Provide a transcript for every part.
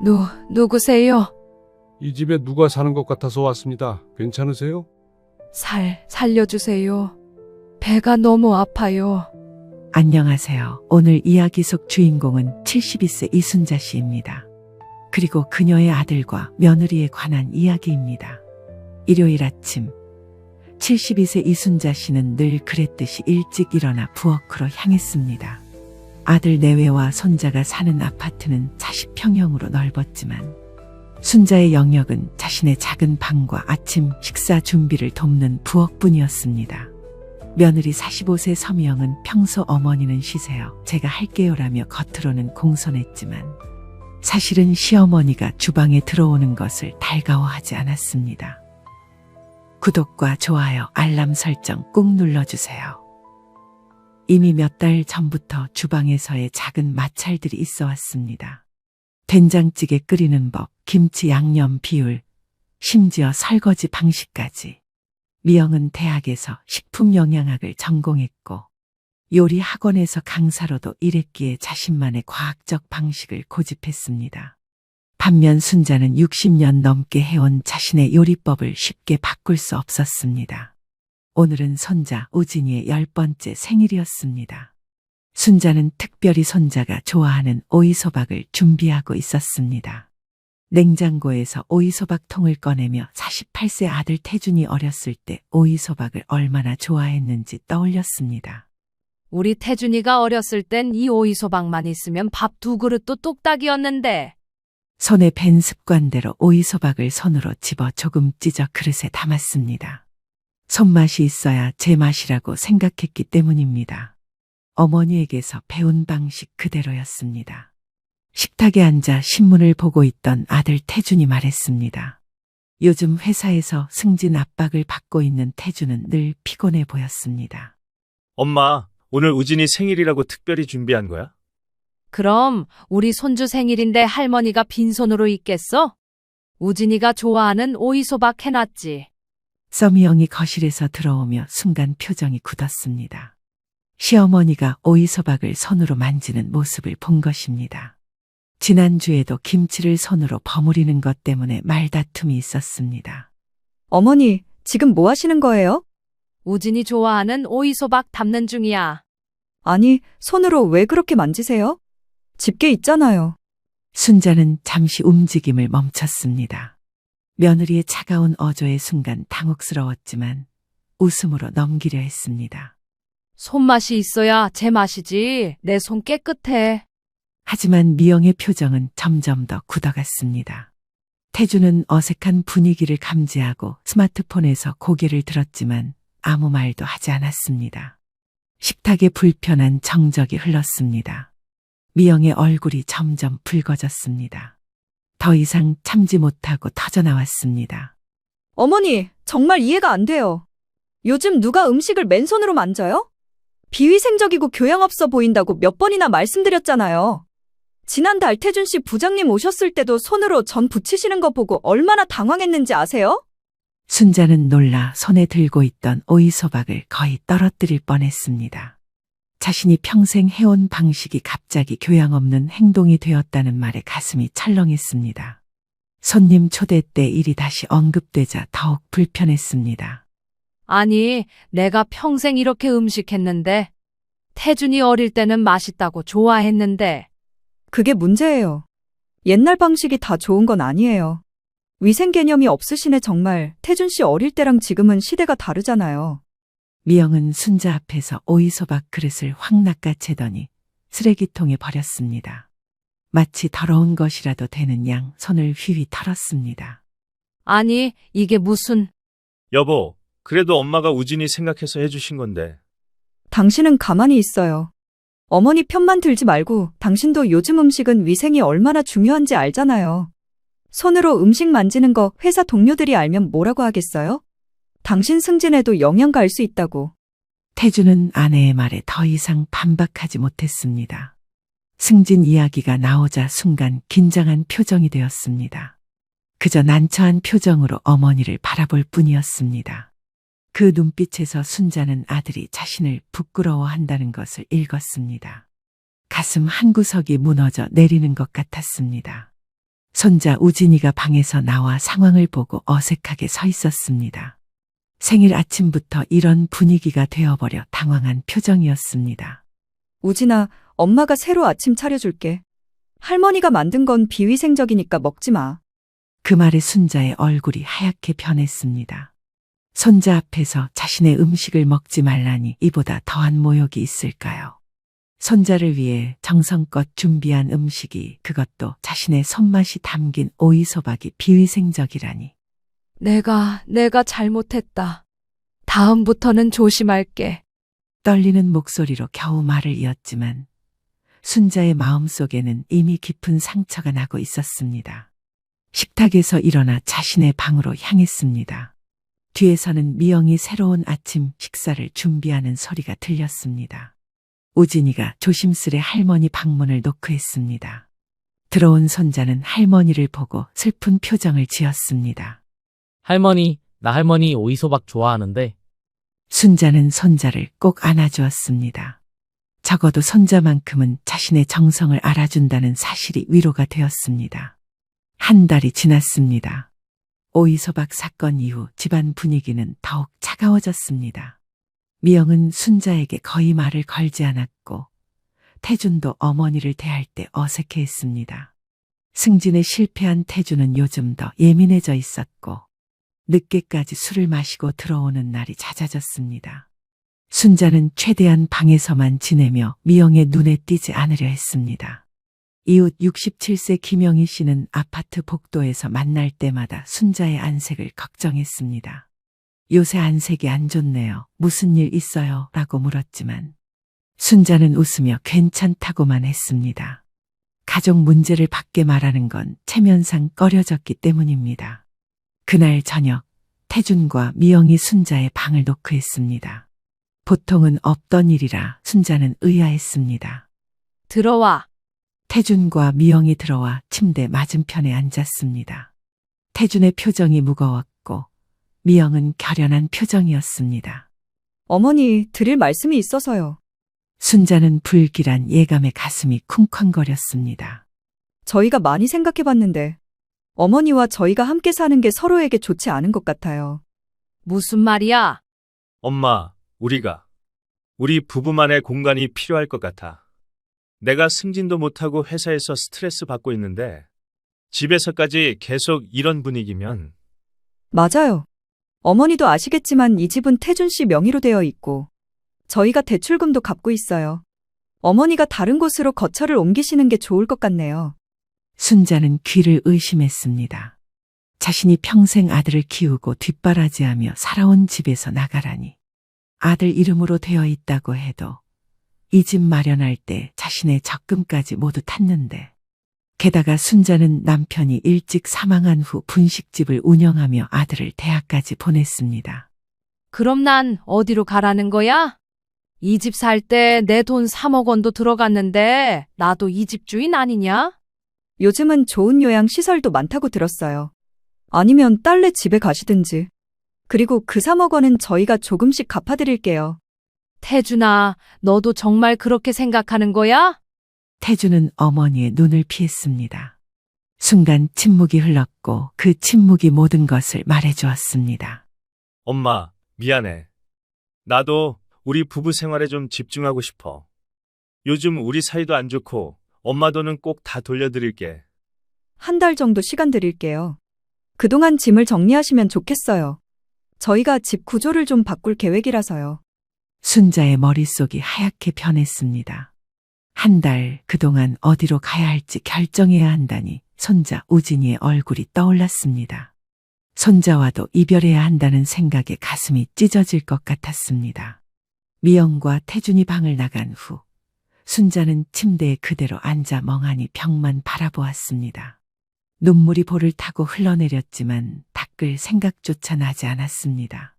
누구세요? 이 집에 누가 사는 것 같아서 왔습니다. 괜찮으세요? 살려주세요. 배가 너무 아파요. 안녕하세요. 오늘 이야기 속 주인공은 72세 이순자 씨입니다. 그리고 그녀의 아들과 며느리에 관한 이야기입니다. 일요일 아침, 72세 이순자 씨는 늘 그랬듯이 일찍 일어나 부엌으로 향했습니다. 아들 내외와 손자가 사는 아파트는 40평형으로 넓었지만 순자의 영역은 자신의 작은 방과 아침 식사 준비를 돕는 부엌뿐이었습니다. 며느리 45세 서미영은 평소 어머니는 쉬세요, 제가 할게요라며 겉으로는 공손했지만 사실은 시어머니가 주방에 들어오는 것을 달가워하지 않았습니다. 구독과 좋아요, 알람 설정 꾹 눌러주세요. 이미 몇 달 전부터 주방에서의 작은 마찰들이 있어 왔습니다. 된장찌개 끓이는 법, 김치 양념 비율, 심지어 설거지 방식까지. 미영은 대학에서 식품영양학을 전공했고 요리 학원에서 강사로도 일했기에 자신만의 과학적 방식을 고집했습니다. 반면 순자는 60년 넘게 해온 자신의 요리법을 쉽게 바꿀 수 없었습니다. 오늘은 손자 우진이의 10번째 생일이었습니다. 순자는 특별히 손자가 좋아하는 오이소박을 준비하고 있었습니다. 냉장고에서 오이소박통을 꺼내며 48세 아들 태준이 어렸을 때 오이소박을 얼마나 좋아했는지 떠올렸습니다. 우리 태준이가 어렸을 땐 이 오이소박만 있으면 밥 2그릇도 뚝딱이었는데. 손에 밴 습관대로 오이소박을 손으로 집어 조금 찢어 그릇에 담았습니다. 손맛이 있어야 제맛이라고 생각했기 때문입니다. 어머니에게서 배운 방식 그대로였습니다. 식탁에 앉아 신문을 보고 있던 아들 태준이 말했습니다. 요즘 회사에서 승진 압박을 받고 있는 태준은 늘 피곤해 보였습니다. 엄마, 오늘 우진이 생일이라고 특별히 준비한 거야? 그럼 우리 손주 생일인데 할머니가 빈손으로 있겠어? 우진이가 좋아하는 오이소박 해놨지. 서미영이 거실에서 들어오며 순간 표정이 굳었습니다. 시어머니가 오이소박을 손으로 만지는 모습을 본 것입니다. 지난주에도 김치를 손으로 버무리는 것 때문에 말다툼이 있었습니다. 어머니, 지금 뭐 하시는 거예요? 우진이 좋아하는 오이소박 담는 중이야. 아니, 손으로 왜 그렇게 만지세요? 집게 있잖아요. 순자는 잠시 움직임을 멈췄습니다. 며느리의 차가운 어조의 순간 당혹스러웠지만 웃음으로 넘기려 했습니다. 손맛이 있어야 제맛이지. 내 손 깨끗해. 하지만 미영의 표정은 점점 더 굳어갔습니다. 태주는 어색한 분위기를 감지하고 스마트폰에서 고개를 들었지만 아무 말도 하지 않았습니다. 식탁에 불편한 정적이 흘렀습니다. 미영의 얼굴이 점점 붉어졌습니다. 더 이상 참지 못하고 터져나왔습니다. 어머니, 정말 이해가 안 돼요. 요즘 누가 음식을 맨손으로 만져요? 비위생적이고 교양 없어 보인다고 몇 번이나 말씀드렸잖아요. 지난달 태준 씨 부장님 오셨을 때도 손으로 전 부치시는 거 보고 얼마나 당황했는지 아세요? 순자는 놀라 손에 들고 있던 오이소박을 거의 떨어뜨릴 뻔했습니다. 자신이 평생 해온 방식이 갑자기 교양 없는 행동이 되었다는 말에 가슴이 철렁했습니다. 손님 초대 때 일이 다시 언급되자 더욱 불편했습니다. 아니, 내가 평생 이렇게 음식했는데. 태준이 어릴 때는 맛있다고 좋아했는데. 그게 문제예요. 옛날 방식이 다 좋은 건 아니에요. 위생 개념이 없으시네 정말. 태준 씨 어릴 때랑 지금은 시대가 다르잖아요. 미영은 순자 앞에서 오이소박 그릇을 확 낚아채더니 쓰레기통에 버렸습니다. 마치 더러운 것이라도 되는 양 손을 휘휘 털었습니다. 아니, 이게 무슨. 여보, 그래도 엄마가 우진이 생각해서 해주신 건데. 당신은 가만히 있어요. 어머니 편만 들지 말고 당신도 요즘 음식은 위생이 얼마나 중요한지 알잖아요. 손으로 음식 만지는 거 회사 동료들이 알면 뭐라고 하겠어요? 당신 승진에도 영향 갈 수 있다고. 태주는 아내의 말에 더 이상 반박하지 못했습니다. 승진 이야기가 나오자 순간 긴장한 표정이 되었습니다. 그저 난처한 표정으로 어머니를 바라볼 뿐이었습니다. 그 눈빛에서 순자는 아들이 자신을 부끄러워한다는 것을 읽었습니다. 가슴 한구석이 무너져 내리는 것 같았습니다. 손자 우진이가 방에서 나와 상황을 보고 어색하게 서 있었습니다. 생일 아침부터 이런 분위기가 되어버려 당황한 표정이었습니다. 우진아, 엄마가 새로 아침 차려줄게. 할머니가 만든 건 비위생적이니까 먹지 마. 그 말에 순자의 얼굴이 하얗게 변했습니다. 손자 앞에서 자신의 음식을 먹지 말라니 이보다 더한 모욕이 있을까요? 손자를 위해 정성껏 준비한 음식이, 그것도 자신의 손맛이 담긴 오이소박이 비위생적이라니. 내가 잘못했다. 다음부터는 조심할게. 떨리는 목소리로 겨우 말을 이었지만 순자의 마음속에는 이미 깊은 상처가 나고 있었습니다. 식탁에서 일어나 자신의 방으로 향했습니다. 뒤에서는 미영이 새로운 아침 식사를 준비하는 소리가 들렸습니다. 우진이가 조심스레 할머니 방문을 노크했습니다. 들어온 손자는 할머니를 보고 슬픈 표정을 지었습니다. 할머니, 나 할머니 오이소박 좋아하는데. 순자는 손자를 꼭 안아주었습니다. 적어도 손자만큼은 자신의 정성을 알아준다는 사실이 위로가 되었습니다. 한 달이 지났습니다. 오이소박 사건 이후 집안 분위기는 더욱 차가워졌습니다. 미영은 순자에게 거의 말을 걸지 않았고 태준도 어머니를 대할 때 어색해했습니다. 승진에 실패한 태준은 요즘 더 예민해져 있었고 늦게까지 술을 마시고 들어오는 날이 잦아졌습니다. 순자는 최대한 방에서만 지내며 미영의 눈에 띄지 않으려 했습니다. 이웃 67세 김영희 씨는 아파트 복도에서 만날 때마다 순자의 안색을 걱정했습니다. 요새 안색이 안 좋네요. 무슨 일 있어요? 라고 물었지만 순자는 웃으며 괜찮다고만 했습니다. 가족 문제를 밖에 말하는 건 체면상 꺼려졌기 때문입니다. 그날 저녁 태준과 미영이 순자의 방을 노크했습니다. 보통은 없던 일이라 순자는 의아했습니다. 들어와. 태준과 미영이 들어와 침대 맞은편에 앉았습니다. 태준의 표정이 무거웠고 미영은 결연한 표정이었습니다. 어머니, 드릴 말씀이 있어서요. 순자는 불길한 예감에 가슴이 쿵쾅거렸습니다. 저희가 많이 생각해봤는데 어머니와 저희가 함께 사는 게 서로에게 좋지 않은 것 같아요. 무슨 말이야? 엄마, 우리 부부만의 공간이 필요할 것 같아. 내가 승진도 못하고 회사에서 스트레스 받고 있는데 집에서까지 계속 이런 분위기면. 맞아요. 어머니도 아시겠지만 이 집은 태준 씨 명의로 되어 있고 저희가 대출금도 갚고 있어요. 어머니가 다른 곳으로 거처를 옮기시는 게 좋을 것 같네요. 순자는 귀를 의심했습니다. 자신이 평생 아들을 키우고 뒷바라지하며 살아온 집에서 나가라니. 아들 이름으로 되어 있다고 해도 이 집 마련할 때 자신의 적금까지 모두 탔는데, 게다가 순자는 남편이 일찍 사망한 후 분식집을 운영하며 아들을 대학까지 보냈습니다. 그럼 난 어디로 가라는 거야? 이 집 살 때 내 돈 3억 원도 들어갔는데 나도 이 집 주인 아니냐? 요즘은 좋은 요양 시설도 많다고 들었어요. 아니면 딸네 집에 가시든지. 그리고 그 3억 원은 저희가 조금씩 갚아드릴게요. 태준아, 너도 정말 그렇게 생각하는 거야? 태준은 어머니의 눈을 피했습니다. 순간 침묵이 흘렀고 그 침묵이 모든 것을 말해주었습니다. 엄마, 미안해. 나도 우리 부부 생활에 좀 집중하고 싶어. 요즘 우리 사이도 안 좋고 엄마 돈은 꼭 다 돌려드릴게. 한 달 정도 시간 드릴게요. 그동안 짐을 정리하시면 좋겠어요. 저희가 집 구조를 좀 바꿀 계획이라서요. 순자의 머릿속이 하얗게 변했습니다. 한 달 그동안 어디로 가야 할지 결정해야 한다니 손자 우진이의 얼굴이 떠올랐습니다. 손자와도 이별해야 한다는 생각에 가슴이 찢어질 것 같았습니다. 미영과 태준이 방을 나간 후 순자는 침대에 그대로 앉아 멍하니 벽만 바라보았습니다. 눈물이 볼을 타고 흘러내렸지만 닦을 생각조차 나지 않았습니다.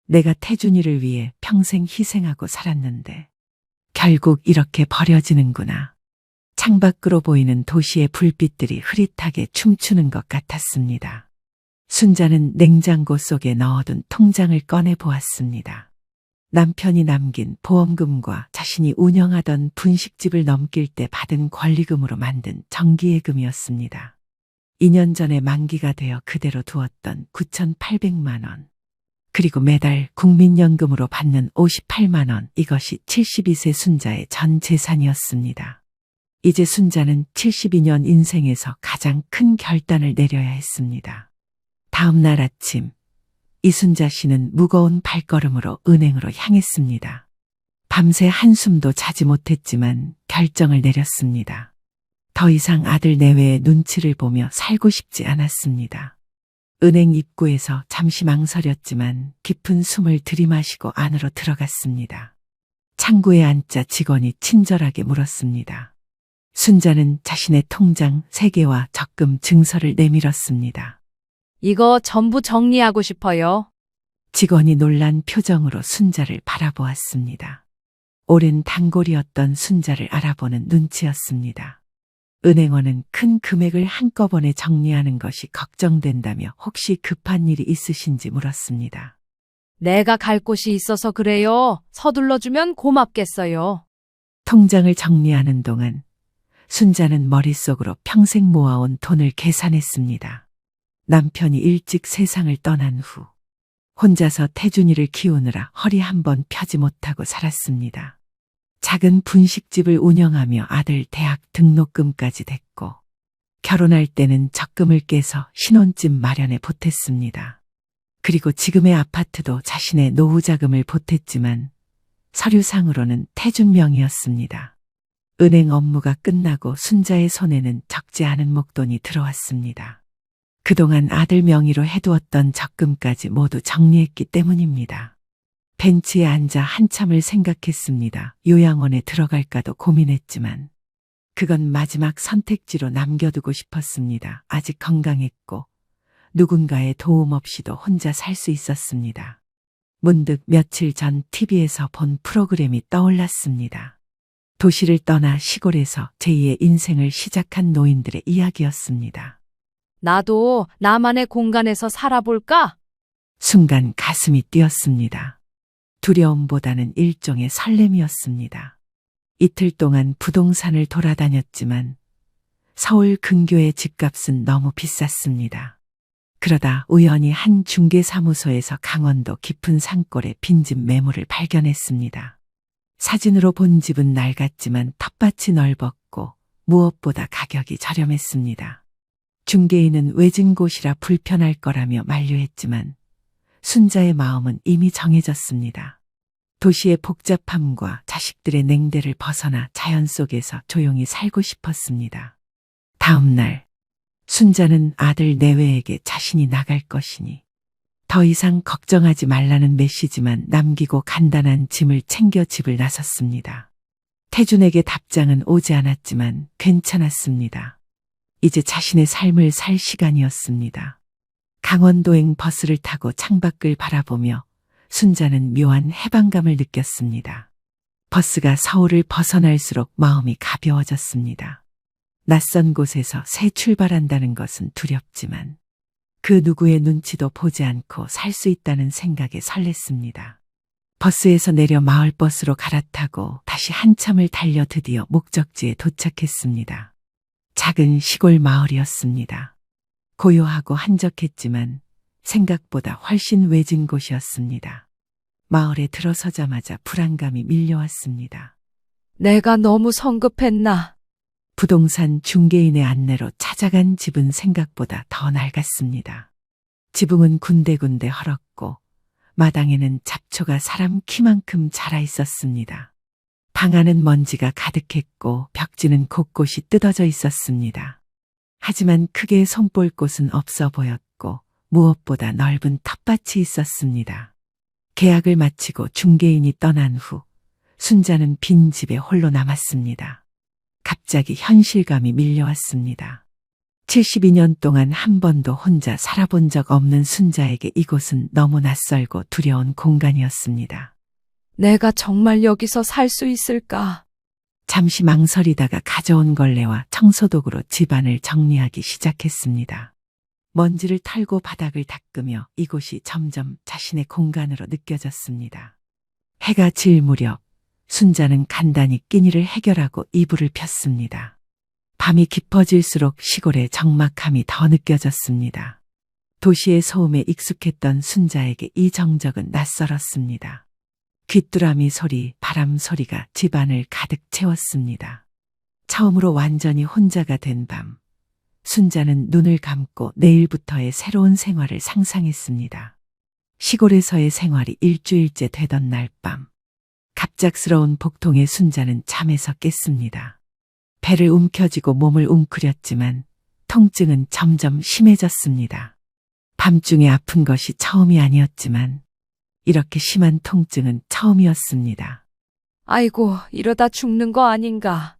내가 태준이를 위해 평생 희생하고 살았는데 결국 이렇게 버려지는구나. 창밖으로 보이는 도시의 불빛들이 흐릿하게 춤추는 것 같았습니다. 순자는 냉장고 속에 넣어둔 통장을 꺼내 보았습니다. 남편이 남긴 보험금과 자신이 운영하던 분식집을 넘길 때 받은 권리금으로 만든 정기예금이었습니다. 2년 전에 만기가 되어 그대로 두었던 9,800만 원. 그리고 매달 국민연금으로 받는 58만 원. 이것이 72세 순자의 전 재산이었습니다. 이제 순자는 72년 인생에서 가장 큰 결단을 내려야 했습니다. 다음 날 아침, 이순자 씨는 무거운 발걸음으로 은행으로 향했습니다. 밤새 한숨도 자지 못했지만 결정을 내렸습니다. 더 이상 아들 내외의 눈치를 보며 살고 싶지 않았습니다. 은행 입구에서 잠시 망설였지만 깊은 숨을 들이마시고 안으로 들어갔습니다. 창구에 앉자 직원이 친절하게 물었습니다. 순자는 자신의 통장 3개와 적금 증서를 내밀었습니다. 이거 전부 정리하고 싶어요. 직원이 놀란 표정으로 순자를 바라보았습니다. 오랜 단골이었던 순자를 알아보는 눈치였습니다. 은행원은 큰 금액을 한꺼번에 정리하는 것이 걱정된다며 혹시 급한 일이 있으신지 물었습니다. 내가 갈 곳이 있어서 그래요. 서둘러주면 고맙겠어요. 통장을 정리하는 동안 순자는 머릿속으로 평생 모아온 돈을 계산했습니다. 남편이 일찍 세상을 떠난 후 혼자서 태준이를 키우느라 허리 한번 펴지 못하고 살았습니다. 작은 분식집을 운영하며 아들 대학 등록금까지 댔고 결혼할 때는 적금을 깨서 신혼집 마련에 보탰습니다. 그리고 지금의 아파트도 자신의 노후 자금을 보탰지만 서류상으로는 태준 명의였습니다. 은행 업무가 끝나고 순자의 손에는 적지 않은 목돈이 들어왔습니다. 그동안 아들 명의로 해두었던 적금까지 모두 정리했기 때문입니다. 벤치에 앉아 한참을 생각했습니다. 요양원에 들어갈까도 고민했지만 그건 마지막 선택지로 남겨두고 싶었습니다. 아직 건강했고 누군가의 도움 없이도 혼자 살 수 있었습니다. 문득 며칠 전 TV에서 본 프로그램이 떠올랐습니다. 도시를 떠나 시골에서 제2의 인생을 시작한 노인들의 이야기였습니다. 나도 나만의 공간에서 살아볼까? 순간 가슴이 뛰었습니다. 두려움보다는 일종의 설렘이었습니다. 이틀 동안 부동산을 돌아다녔지만 서울 근교의 집값은 너무 비쌌습니다. 그러다 우연히 한 중개사무소에서 강원도 깊은 산골에 빈집 매물을 발견했습니다. 사진으로 본 집은 낡았지만 텃밭이 넓었고 무엇보다 가격이 저렴했습니다. 중개인은 외진 곳이라 불편할 거라며 만류했지만 순자의 마음은 이미 정해졌습니다. 도시의 복잡함과 자식들의 냉대를 벗어나 자연 속에서 조용히 살고 싶었습니다. 다음 날 순자는 아들 내외에게 자신이 나갈 것이니 더 이상 걱정하지 말라는 메시지만 남기고 간단한 짐을 챙겨 집을 나섰습니다. 태준에게 답장은 오지 않았지만 괜찮았습니다. 이제 자신의 삶을 살 시간이었습니다. 강원도행 버스를 타고 창밖을 바라보며 순자는 묘한 해방감을 느꼈습니다. 버스가 서울을 벗어날수록 마음이 가벼워졌습니다. 낯선 곳에서 새 출발한다는 것은 두렵지만 그 누구의 눈치도 보지 않고 살 수 있다는 생각에 설렜습니다. 버스에서 내려 마을버스로 갈아타고 다시 한참을 달려 드디어 목적지에 도착했습니다. 작은 시골 마을이었습니다. 고요하고 한적했지만 생각보다 훨씬 외진 곳이었습니다. 마을에 들어서자마자 불안감이 밀려왔습니다. 내가 너무 성급했나? 부동산 중개인의 안내로 찾아간 집은 생각보다 더 낡았습니다. 지붕은 군데군데 헐었고 마당에는 잡초가 사람 키만큼 자라 있었습니다. 방 안은 먼지가 가득했고 벽지는 곳곳이 뜯어져 있었습니다. 하지만 크게 손볼 곳은 없어 보였고 무엇보다 넓은 텃밭이 있었습니다. 계약을 마치고 중개인이 떠난 후 순자는 빈 집에 홀로 남았습니다. 갑자기 현실감이 밀려왔습니다. 72년 동안 한 번도 혼자 살아본 적 없는 순자에게 이곳은 너무 낯설고 두려운 공간이었습니다. 내가 정말 여기서 살 수 있을까? 잠시 망설이다가 가져온 걸레와 청소도구로 집안을 정리하기 시작했습니다. 먼지를 털고 바닥을 닦으며 이곳이 점점 자신의 공간으로 느껴졌습니다. 해가 질 무렵 순자는 간단히 끼니를 해결하고 이불을 폈습니다. 밤이 깊어질수록 시골의 적막함이 더 느껴졌습니다. 도시의 소음에 익숙했던 순자에게 이 정적은 낯설었습니다. 귀뚜라미 소리, 바람 소리가 집안을 가득 채웠습니다. 처음으로 완전히 혼자가 된 밤, 순자는 눈을 감고 내일부터의 새로운 생활을 상상했습니다. 시골에서의 생활이 일주일째 되던 날 밤, 갑작스러운 복통에 순자는 잠에서 깼습니다. 배를 움켜쥐고 몸을 웅크렸지만 통증은 점점 심해졌습니다. 밤중에 아픈 것이 처음이 아니었지만 이렇게 심한 통증은 처음이었습니다. 아이고, 이러다 죽는 거 아닌가.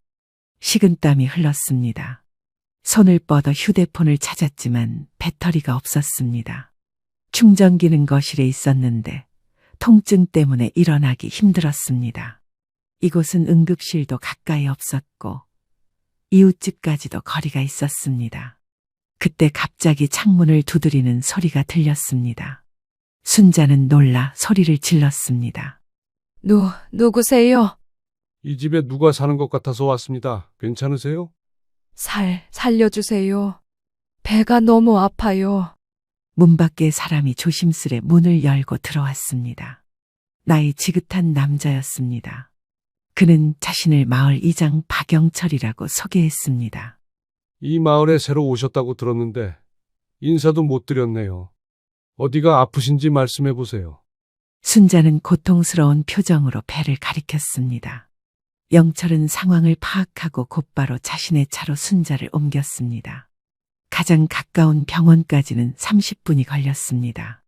식은땀이 흘렀습니다. 손을 뻗어 휴대폰을 찾았지만 배터리가 없었습니다. 충전기는 거실에 있었는데 통증 때문에 일어나기 힘들었습니다. 이곳은 응급실도 가까이 없었고 이웃집까지도 거리가 있었습니다. 그때 갑자기 창문을 두드리는 소리가 들렸습니다. 순자는 놀라 소리를 질렀습니다. 누구세요? 이 집에 누가 사는 것 같아서 왔습니다. 괜찮으세요? 살려주세요. 배가 너무 아파요. 문 밖에 사람이 조심스레 문을 열고 들어왔습니다. 나이 지긋한 남자였습니다. 그는 자신을 마을 이장 박영철이라고 소개했습니다. 이 마을에 새로 오셨다고 들었는데 인사도 못 드렸네요. 어디가 아프신지 말씀해 보세요. 순자는 고통스러운 표정으로 배를 가리켰습니다. 영철은 상황을 파악하고 곧바로 자신의 차로 순자를 옮겼습니다. 가장 가까운 병원까지는 30분이 걸렸습니다.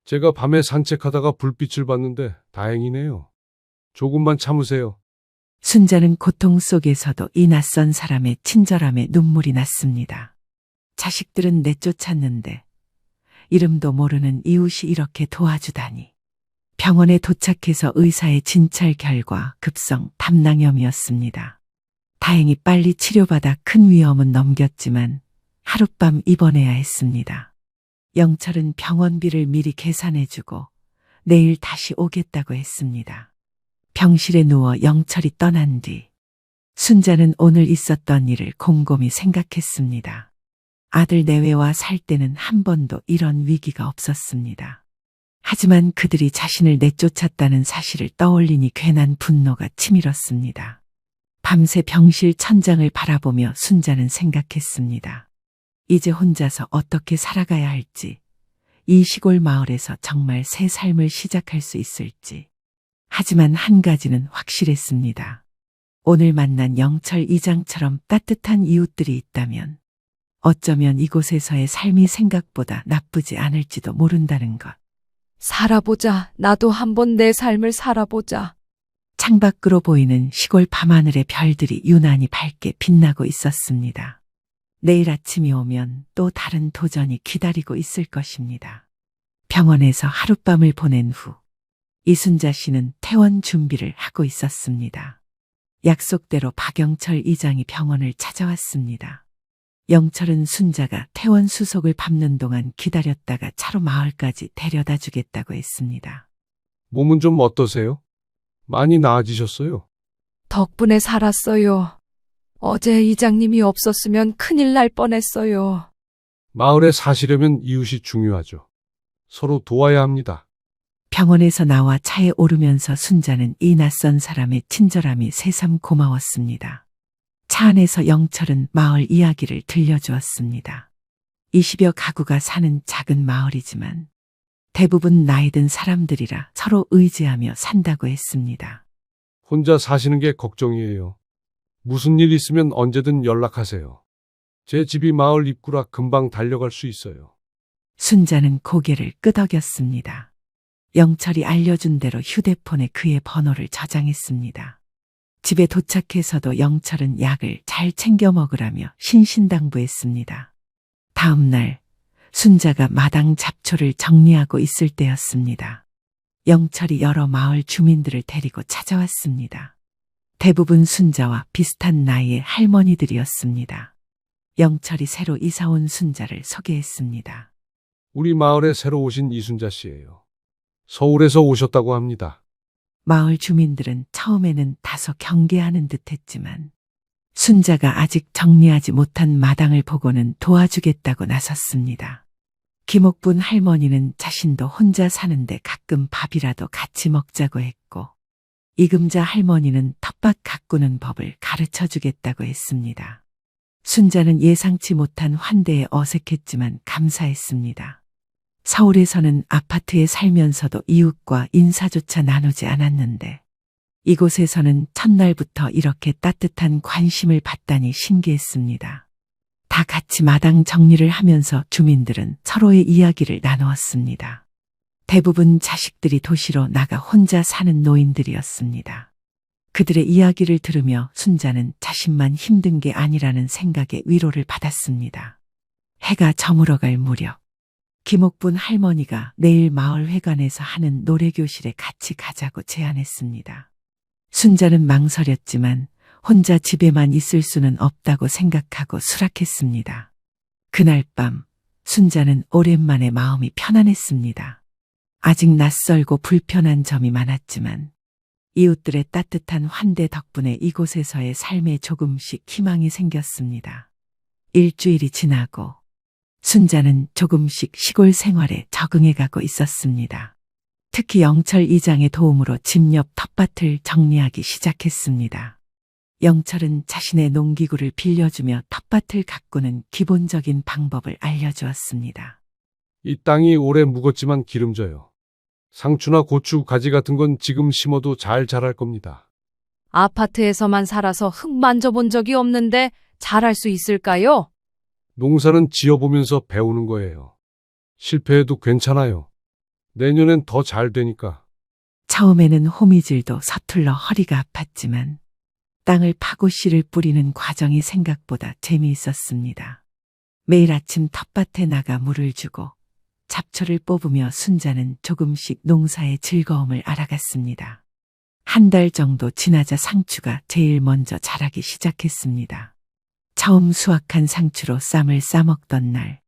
제가 밤에 산책하다가 불빛을 봤는데 다행이네요. 조금만 참으세요. 순자는 고통 속에서도 이 낯선 사람의 친절함에 눈물이 났습니다. 자식들은 내쫓았는데 이름도 모르는 이웃이 이렇게 도와주다니. 병원에 도착해서 의사의 진찰 결과 급성 담낭염이었습니다. 다행히 빨리 치료받아 큰 위험은 넘겼지만 하룻밤 입원해야 했습니다. 영철은 병원비를 미리 계산해주고 내일 다시 오겠다고 했습니다. 병실에 누워 영철이 떠난 뒤 순자는 오늘 있었던 일을 곰곰이 생각했습니다. 아들 내외와 살 때는 한 번도 이런 위기가 없었습니다. 하지만 그들이 자신을 내쫓았다는 사실을 떠올리니 괜한 분노가 치밀었습니다. 밤새 병실 천장을 바라보며 순자는 생각했습니다. 이제 혼자서 어떻게 살아가야 할지, 이 시골 마을에서 정말 새 삶을 시작할 수 있을지. 하지만 한 가지는 확실했습니다. 오늘 만난 영철 이장처럼 따뜻한 이웃들이 있다면 어쩌면 이곳에서의 삶이 생각보다 나쁘지 않을지도 모른다는 것. 살아보자. 나도 한번 내 삶을 살아보자. 창밖으로 보이는 시골 밤하늘의 별들이 유난히 밝게 빛나고 있었습니다. 내일 아침이 오면 또 다른 도전이 기다리고 있을 것입니다. 병원에서 하룻밤을 보낸 후 이순자 씨는 퇴원 준비를 하고 있었습니다. 약속대로 박영철 이장이 병원을 찾아왔습니다. 영철은 순자가 퇴원 수속을 밟는 동안 기다렸다가 차로 마을까지 데려다 주겠다고 했습니다. 몸은 좀 어떠세요? 많이 나아지셨어요? 덕분에 살았어요. 어제 이장님이 없었으면 큰일 날 뻔했어요. 마을에 사시려면 이웃이 중요하죠. 서로 도와야 합니다. 병원에서 나와 차에 오르면서 순자는 이 낯선 사람의 친절함이 새삼 고마웠습니다. 차 안에서 영철은 마을 이야기를 들려주었습니다. 20여 가구가 사는 작은 마을이지만 대부분 나이 든 사람들이라 서로 의지하며 산다고 했습니다. 혼자 사시는 게 걱정이에요. 무슨 일 있으면 언제든 연락하세요. 제 집이 마을 입구라 금방 달려갈 수 있어요. 순자는 고개를 끄덕였습니다. 영철이 알려준 대로 휴대폰에 그의 번호를 저장했습니다. 집에 도착해서도 영철은 약을 잘 챙겨 먹으라며 신신당부했습니다. 다음 날 순자가 마당 잡초를 정리하고 있을 때였습니다. 영철이 여러 마을 주민들을 데리고 찾아왔습니다. 대부분 순자와 비슷한 나이의 할머니들이었습니다. 영철이 새로 이사온 순자를 소개했습니다. 우리 마을에 새로 오신 이순자 씨예요. 서울에서 오셨다고 합니다. 마을 주민들은 처음에는 다소 경계하는 듯 했지만 순자가 아직 정리하지 못한 마당을 보고는 도와주겠다고 나섰습니다. 김옥분 할머니는 자신도 혼자 사는데 가끔 밥이라도 같이 먹자고 했고, 이금자 할머니는 텃밭 가꾸는 법을 가르쳐 주겠다고 했습니다. 순자는 예상치 못한 환대에 어색했지만 감사했습니다. 서울에서는 아파트에 살면서도 이웃과 인사조차 나누지 않았는데, 이곳에서는 첫날부터 이렇게 따뜻한 관심을 받다니 신기했습니다. 다 같이 마당 정리를 하면서 주민들은 서로의 이야기를 나누었습니다. 대부분 자식들이 도시로 나가 혼자 사는 노인들이었습니다. 그들의 이야기를 들으며 순자는 자신만 힘든 게 아니라는 생각에 위로를 받았습니다. 해가 저물어갈 무렵, 김옥분 할머니가 내일 마을회관에서 하는 노래교실에 같이 가자고 제안했습니다. 순자는 망설였지만 혼자 집에만 있을 수는 없다고 생각하고 수락했습니다. 그날 밤 순자는 오랜만에 마음이 편안했습니다. 아직 낯설고 불편한 점이 많았지만 이웃들의 따뜻한 환대 덕분에 이곳에서의 삶에 조금씩 희망이 생겼습니다. 일주일이 지나고 순자는 조금씩 시골 생활에 적응해가고 있었습니다. 특히 영철 이장의 도움으로 집 옆 텃밭을 정리하기 시작했습니다. 영철은 자신의 농기구를 빌려주며 텃밭을 가꾸는 기본적인 방법을 알려주었습니다. 이 땅이 오래 묵었지만 기름져요. 상추나 고추, 가지 같은 건 지금 심어도 잘 자랄 겁니다. 아파트에서만 살아서 흙 만져본 적이 없는데 잘할 수 있을까요? 농사는 지어보면서 배우는 거예요. 실패해도 괜찮아요. 내년엔 더 잘 되니까. 처음에는 호미질도 서툴러 허리가 아팠지만 땅을 파고 씨를 뿌리는 과정이 생각보다 재미있었습니다. 매일 아침 텃밭에 나가 물을 주고 잡초를 뽑으며 순자는 조금씩 농사의 즐거움을 알아갔습니다. 한 달 정도 지나자 상추가 제일 먼저 자라기 시작했습니다. 처음 수확한 상추로 쌈을 싸먹던 날,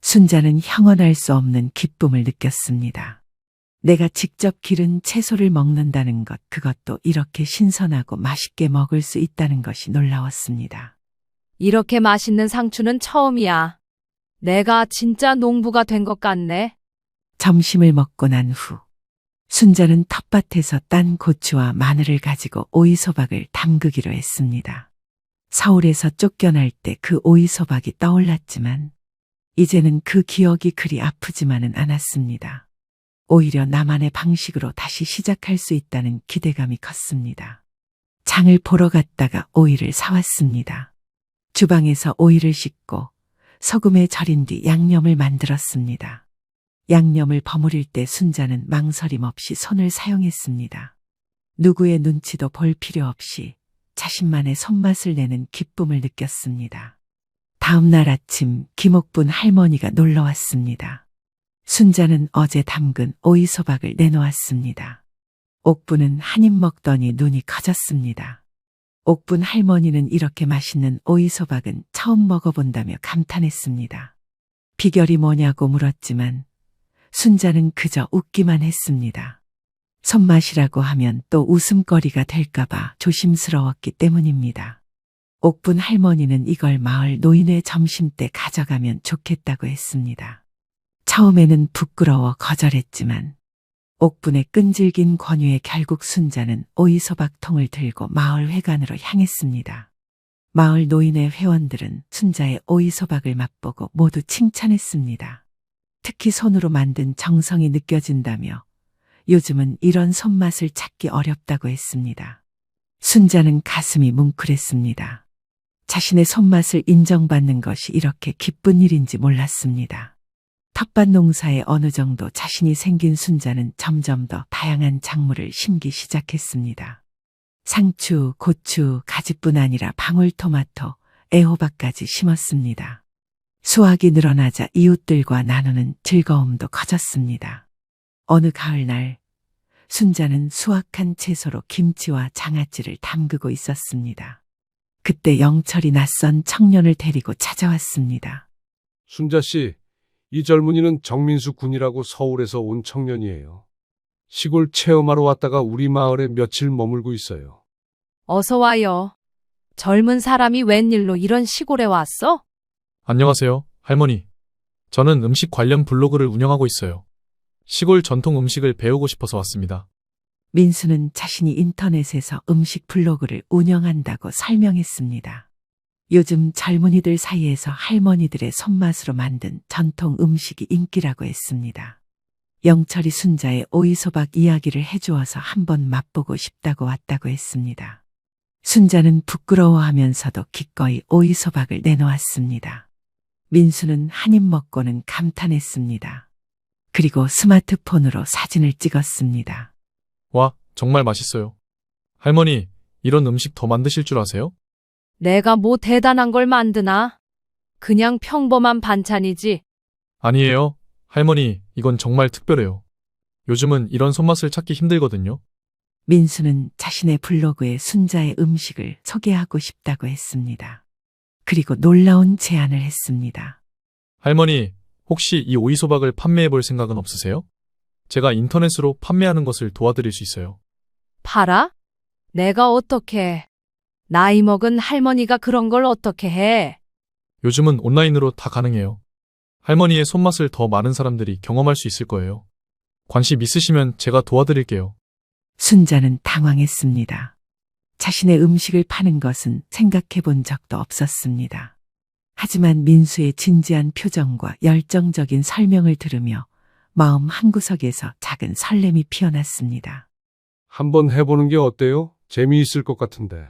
순자는 형언할 수 없는 기쁨을 느꼈습니다. 내가 직접 기른 채소를 먹는다는 것, 그것도 이렇게 신선하고 맛있게 먹을 수 있다는 것이 놀라웠습니다. 이렇게 맛있는 상추는 처음이야. 내가 진짜 농부가 된 것 같네. 점심을 먹고 난 후, 순자는 텃밭에서 딴 고추와 마늘을 가지고 오이소박을 담그기로 했습니다. 서울에서 쫓겨날 때 그 오이소박이 떠올랐지만 이제는 그 기억이 그리 아프지만은 않았습니다. 오히려 나만의 방식으로 다시 시작할 수 있다는 기대감이 컸습니다. 장을 보러 갔다가 오이를 사왔습니다. 주방에서 오이를 씻고 소금에 절인 뒤 양념을 만들었습니다. 양념을 버무릴 때 순자는 망설임 없이 손을 사용했습니다. 누구의 눈치도 볼 필요 없이 자신만의 손맛을 내는 기쁨을 느꼈습니다. 다음 날 아침 김옥분 할머니가 놀러 왔습니다. 순자는 어제 담근 오이소박을 내놓았습니다. 옥분은 한 입 먹더니 눈이 커졌습니다. 옥분 할머니는 이렇게 맛있는 오이소박은 처음 먹어본다며 감탄했습니다. 비결이 뭐냐고 물었지만 순자는 그저 웃기만 했습니다. 손맛이라고 하면 또 웃음거리가 될까봐 조심스러웠기 때문입니다. 옥분 할머니는 이걸 마을 노인의 점심때 가져가면 좋겠다고 했습니다. 처음에는 부끄러워 거절했지만 옥분의 끈질긴 권유에 결국 순자는 오이소박통을 들고 마을 회관으로 향했습니다. 마을 노인의 회원들은 순자의 오이소박을 맛보고 모두 칭찬했습니다. 특히 손으로 만든 정성이 느껴진다며 요즘은 이런 손맛을 찾기 어렵다고 했습니다. 순자는 가슴이 뭉클했습니다. 자신의 손맛을 인정받는 것이 이렇게 기쁜 일인지 몰랐습니다. 텃밭 농사에 어느 정도 자신이 생긴 순자는 점점 더 다양한 작물을 심기 시작했습니다. 상추, 고추, 가지뿐 아니라 방울토마토, 애호박까지 심었습니다. 수확이 늘어나자 이웃들과 나누는 즐거움도 커졌습니다. 어느 가을날 순자는 수확한 채소로 김치와 장아찌를 담그고 있었습니다. 그때 영철이 낯선 청년을 데리고 찾아왔습니다. 순자 씨, 이 젊은이는 정민수 군이라고 서울에서 온 청년이에요. 시골 체험하러 왔다가 우리 마을에 며칠 머물고 있어요. 어서 와요. 젊은 사람이 웬일로 이런 시골에 왔어? 안녕하세요, 할머니. 저는 음식 관련 블로그를 운영하고 있어요. 시골 전통 음식을 배우고 싶어서 왔습니다. 민수는 자신이 인터넷에서 음식 블로그를 운영한다고 설명했습니다. 요즘 젊은이들 사이에서 할머니들의 손맛으로 만든 전통 음식이 인기라고 했습니다. 영철이 순자의 오이소박 이야기를 해주어서 한번 맛보고 싶다고 왔다고 했습니다. 순자는 부끄러워하면서도 기꺼이 오이소박을 내놓았습니다. 민수는 한 입 먹고는 감탄했습니다. 그리고 스마트폰으로 사진을 찍었습니다. 와, 정말 맛있어요. 할머니, 이런 음식 더 만드실 줄 아세요? 내가 뭐 대단한 걸 만드나? 그냥 평범한 반찬이지. 아니에요. 할머니, 이건 정말 특별해요. 요즘은 이런 손맛을 찾기 힘들거든요. 민수는 자신의 블로그에 순자의 음식을 소개하고 싶다고 했습니다. 그리고 놀라운 제안을 했습니다. 할머니, 혹시 이 오이소박을 판매해 볼 생각은 없으세요? 제가 인터넷으로 판매하는 것을 도와드릴 수 있어요. 팔아? 내가 어떻게? 나이 먹은 할머니가 그런 걸 어떻게 해? 요즘은 온라인으로 다 가능해요. 할머니의 손맛을 더 많은 사람들이 경험할 수 있을 거예요. 관심 있으시면 제가 도와드릴게요. 순자는 당황했습니다. 자신의 음식을 파는 것은 생각해 본 적도 없었습니다. 하지만 민수의 진지한 표정과 열정적인 설명을 들으며 마음 한구석에서 작은 설렘이 피어났습니다. 한번 해보는 게 어때요? 재미있을 것 같은데.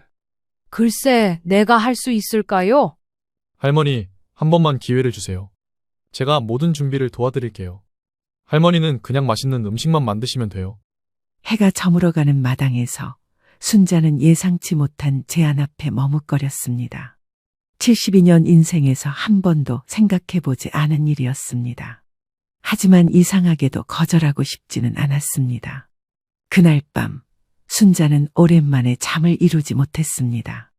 글쎄, 내가 할 수 있을까요? 할머니, 한 번만 기회를 주세요. 제가 모든 준비를 도와드릴게요. 할머니는 그냥 맛있는 음식만 만드시면 돼요. 해가 저물어가는 마당에서 순자는 예상치 못한 제안 앞에 머뭇거렸습니다. 72년 인생에서 한 번도 생각해보지 않은 일이었습니다. 하지만 이상하게도 거절하고 싶지는 않았습니다. 그날 밤 순자는 오랜만에 잠을 이루지 못했습니다.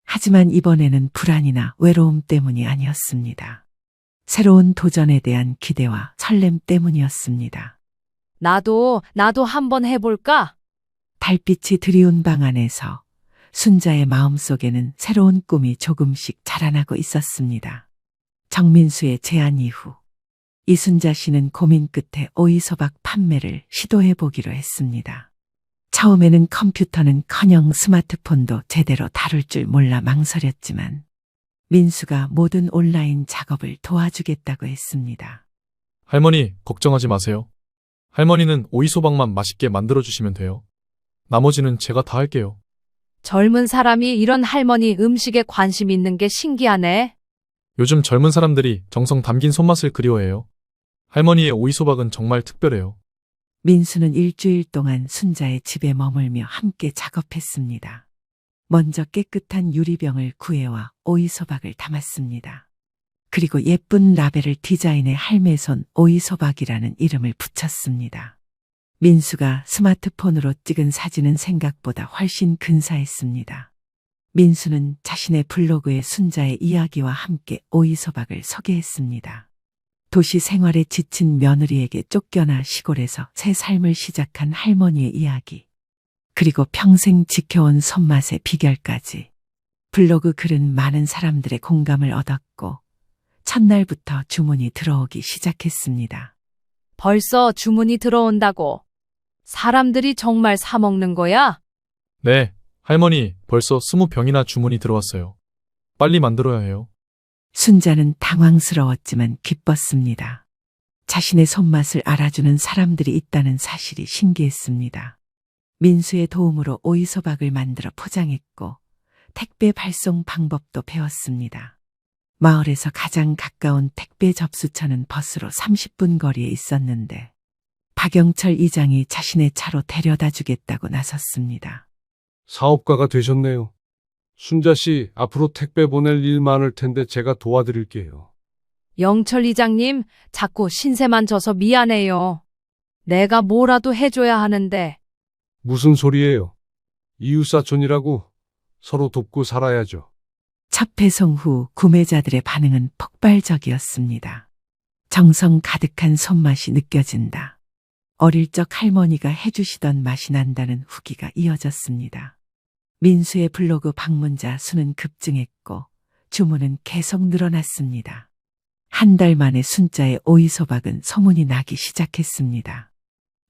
하지만 이번에는 불안이나 외로움 때문이 아니었습니다. 새로운 도전에 대한 기대와 설렘 때문이었습니다. 나도 한번 해볼까? 달빛이 드리운 방 안에서 순자의 마음속에는 새로운 꿈이 조금씩 자라나고 있었습니다. 정민수의 제안 이후 이순자 씨는 고민 끝에 오이소박 판매를 시도해 보기로 했습니다. 처음에는 컴퓨터는커녕 스마트폰도 제대로 다룰 줄 몰라 망설였지만 민수가 모든 온라인 작업을 도와주겠다고 했습니다. 할머니, 걱정하지 마세요. 할머니는 오이소박만 맛있게 만들어주시면 돼요. 나머지는 제가 다 할게요. 젊은 사람이 이런 할머니 음식에 관심 있는 게 신기하네. 요즘 젊은 사람들이 정성 담긴 손맛을 그리워해요. 할머니의 오이소박은 정말 특별해요. 민수는 일주일 동안 순자의 집에 머물며 함께 작업했습니다. 먼저 깨끗한 유리병을 구해와 오이소박을 담았습니다. 그리고 예쁜 라벨을 디자인해 할매손 오이소박이라는 이름을 붙였습니다. 민수가 스마트폰으로 찍은 사진은 생각보다 훨씬 근사했습니다. 민수는 자신의 블로그에 순자의 이야기와 함께 오이소박을 소개했습니다. 도시 생활에 지친 며느리에게 쫓겨나 시골에서 새 삶을 시작한 할머니의 이야기, 그리고 평생 지켜온 손맛의 비결까지. 블로그 글은 많은 사람들의 공감을 얻었고 첫날부터 주문이 들어오기 시작했습니다. 벌써 주문이 들어온다고. 사람들이 정말 사 먹는 거야? 네, 할머니, 벌써 20병이나 주문이 들어왔어요. 빨리 만들어야 해요. 순자는 당황스러웠지만 기뻤습니다. 자신의 손맛을 알아주는 사람들이 있다는 사실이 신기했습니다. 민수의 도움으로 오이소박을 만들어 포장했고 택배 발송 방법도 배웠습니다. 마을에서 가장 가까운 택배 접수처는 버스로 30분 거리에 있었는데 박영철 이장이 자신의 차로 데려다 주겠다고 나섰습니다. 사업가가 되셨네요. 순자 씨, 앞으로 택배 보낼 일 많을 텐데 제가 도와드릴게요. 영철 이장님, 자꾸 신세만 져서 미안해요. 내가 뭐라도 해줘야 하는데. 무슨 소리예요? 이웃사촌이라고 서로 돕고 살아야죠. 첫 배송 후 구매자들의 반응은 폭발적이었습니다. 정성 가득한 손맛이 느껴진다. 어릴 적 할머니가 해주시던 맛이 난다는 후기가 이어졌습니다. 민수의 블로그 방문자 수는 급증했고 주문은 계속 늘어났습니다. 한 달 만에 순자의 오이소박은 소문이 나기 시작했습니다.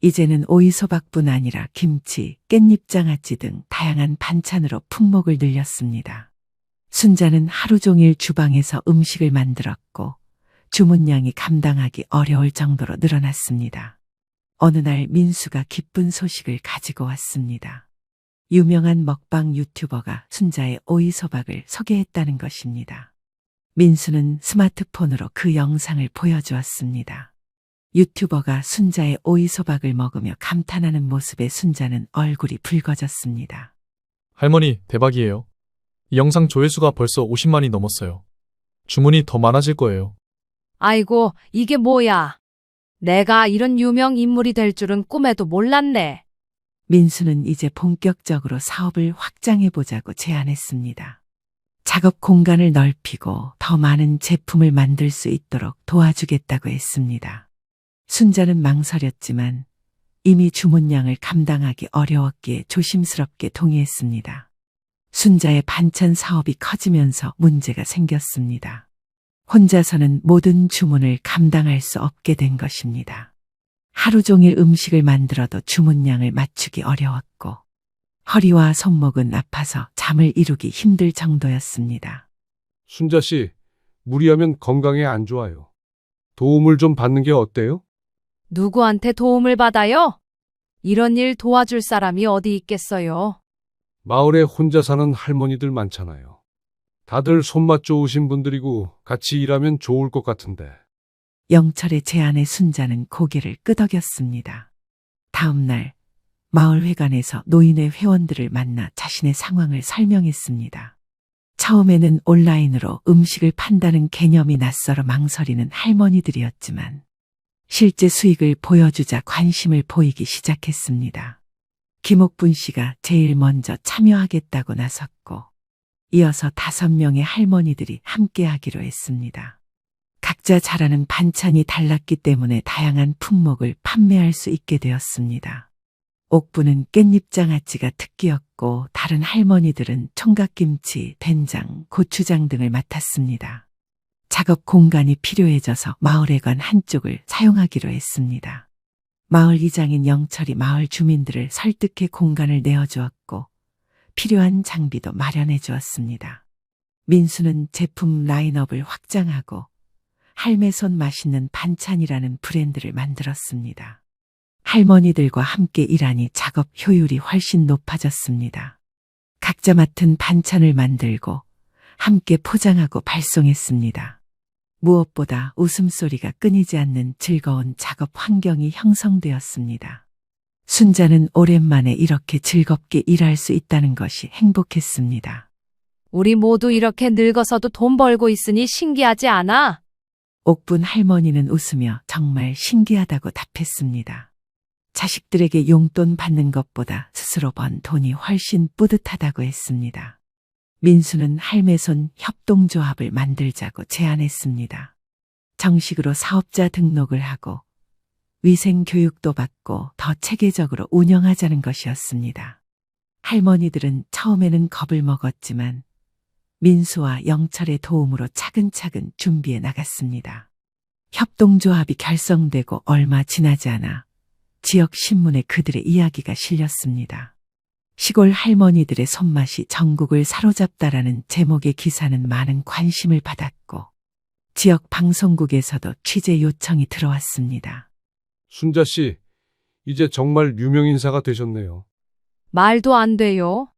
이제는 오이소박뿐 아니라 김치, 깻잎장아찌 등 다양한 반찬으로 품목을 늘렸습니다. 순자는 하루 종일 주방에서 음식을 만들었고 주문량이 감당하기 어려울 정도로 늘어났습니다. 어느 날 민수가 기쁜 소식을 가지고 왔습니다. 유명한 먹방 유튜버가 순자의 오이소박을 소개했다는 것입니다. 민수는 스마트폰으로 그 영상을 보여주었습니다. 유튜버가 순자의 오이소박을 먹으며 감탄하는 모습에 순자는 얼굴이 붉어졌습니다. 할머니, 대박이에요. 이 영상 조회수가 벌써 50만이 넘었어요. 주문이 더 많아질 거예요. 아이고, 이게 뭐야? 내가 이런 유명 인물이 될 줄은 꿈에도 몰랐네. 민수는 이제 본격적으로 사업을 확장해보자고 제안했습니다. 작업 공간을 넓히고 더 많은 제품을 만들 수 있도록 도와주겠다고 했습니다. 순자는 망설였지만 이미 주문량을 감당하기 어려웠기에 조심스럽게 동의했습니다. 순자의 반찬 사업이 커지면서 문제가 생겼습니다. 혼자서는 모든 주문을 감당할 수 없게 된 것입니다. 하루 종일 음식을 만들어도 주문량을 맞추기 어려웠고 허리와 손목은 아파서 잠을 이루기 힘들 정도였습니다. 순자 씨, 무리하면 건강에 안 좋아요. 도움을 좀 받는 게 어때요? 누구한테 도움을 받아요? 이런 일 도와줄 사람이 어디 있겠어요? 마을에 혼자 사는 할머니들 많잖아요. 다들 손맛 좋으신 분들이고 같이 일하면 좋을 것 같은데. 영철의 제안에 순자는 고개를 끄덕였습니다. 다음 날 마을회관에서 노인의 회원들을 만나 자신의 상황을 설명했습니다. 처음에는 온라인으로 음식을 판다는 개념이 낯설어 망설이는 할머니들이었지만 실제 수익을 보여주자 관심을 보이기 시작했습니다. 김옥분 씨가 제일 먼저 참여하겠다고 나섰고 이어서 5명의 할머니들이 함께하기로 했습니다. 각자 잘하는 반찬이 달랐기 때문에 다양한 품목을 판매할 수 있게 되었습니다. 옥부는 깻잎장아찌가 특기였고 다른 할머니들은 총각김치, 된장, 고추장 등을 맡았습니다. 작업 공간이 필요해져서 마을회관 한쪽을 사용하기로 했습니다. 마을 이장인 영철이 마을 주민들을 설득해 공간을 내어주었고 필요한 장비도 마련해 주었습니다. 민수는 제품 라인업을 확장하고 할매손 맛있는 반찬이라는 브랜드를 만들었습니다. 할머니들과 함께 일하니 작업 효율이 훨씬 높아졌습니다. 각자 맡은 반찬을 만들고 함께 포장하고 발송했습니다. 무엇보다 웃음소리가 끊이지 않는 즐거운 작업 환경이 형성되었습니다. 순자는 오랜만에 이렇게 즐겁게 일할 수 있다는 것이 행복했습니다. 우리 모두 이렇게 늙어서도 돈 벌고 있으니 신기하지 않아? 옥분 할머니는 웃으며 정말 신기하다고 답했습니다. 자식들에게 용돈 받는 것보다 스스로 번 돈이 훨씬 뿌듯하다고 했습니다. 민수는 할매손 협동조합을 만들자고 제안했습니다. 정식으로 사업자 등록을 하고 위생 교육도 받고 더 체계적으로 운영하자는 것이었습니다. 할머니들은 처음에는 겁을 먹었지만 민수와 영철의 도움으로 차근차근 준비해 나갔습니다. 협동조합이 결성되고 얼마 지나지 않아 지역 신문에 그들의 이야기가 실렸습니다. 시골 할머니들의 손맛이 전국을 사로잡다라는 제목의 기사는 많은 관심을 받았고 지역 방송국에서도 취재 요청이 들어왔습니다. 순자 씨, 이제 정말 유명인사가 되셨네요. 말도 안 돼요.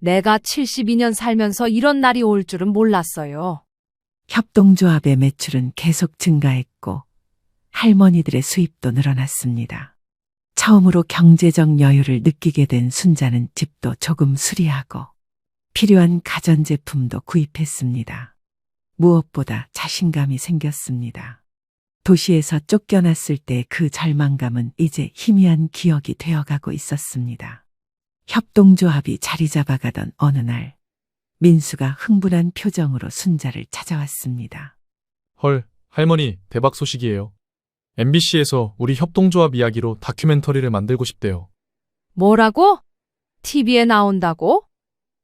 내가 72년 살면서 이런 날이 올 줄은 몰랐어요. 협동조합의 매출은 계속 증가했고 할머니들의 수입도 늘어났습니다. 처음으로 경제적 여유를 느끼게 된 순자는 집도 조금 수리하고 필요한 가전제품도 구입했습니다. 무엇보다 자신감이 생겼습니다. 도시에서 쫓겨났을 때 그 절망감은 이제 희미한 기억이 되어가고 있었습니다. 협동조합이 자리 잡아가던 어느 날 민수가 흥분한 표정으로 순자를 찾아왔습니다. 헐, 할머니, 대박 소식이에요. MBC에서 우리 협동조합 이야기로 다큐멘터리를 만들고 싶대요. 뭐라고? TV에 나온다고?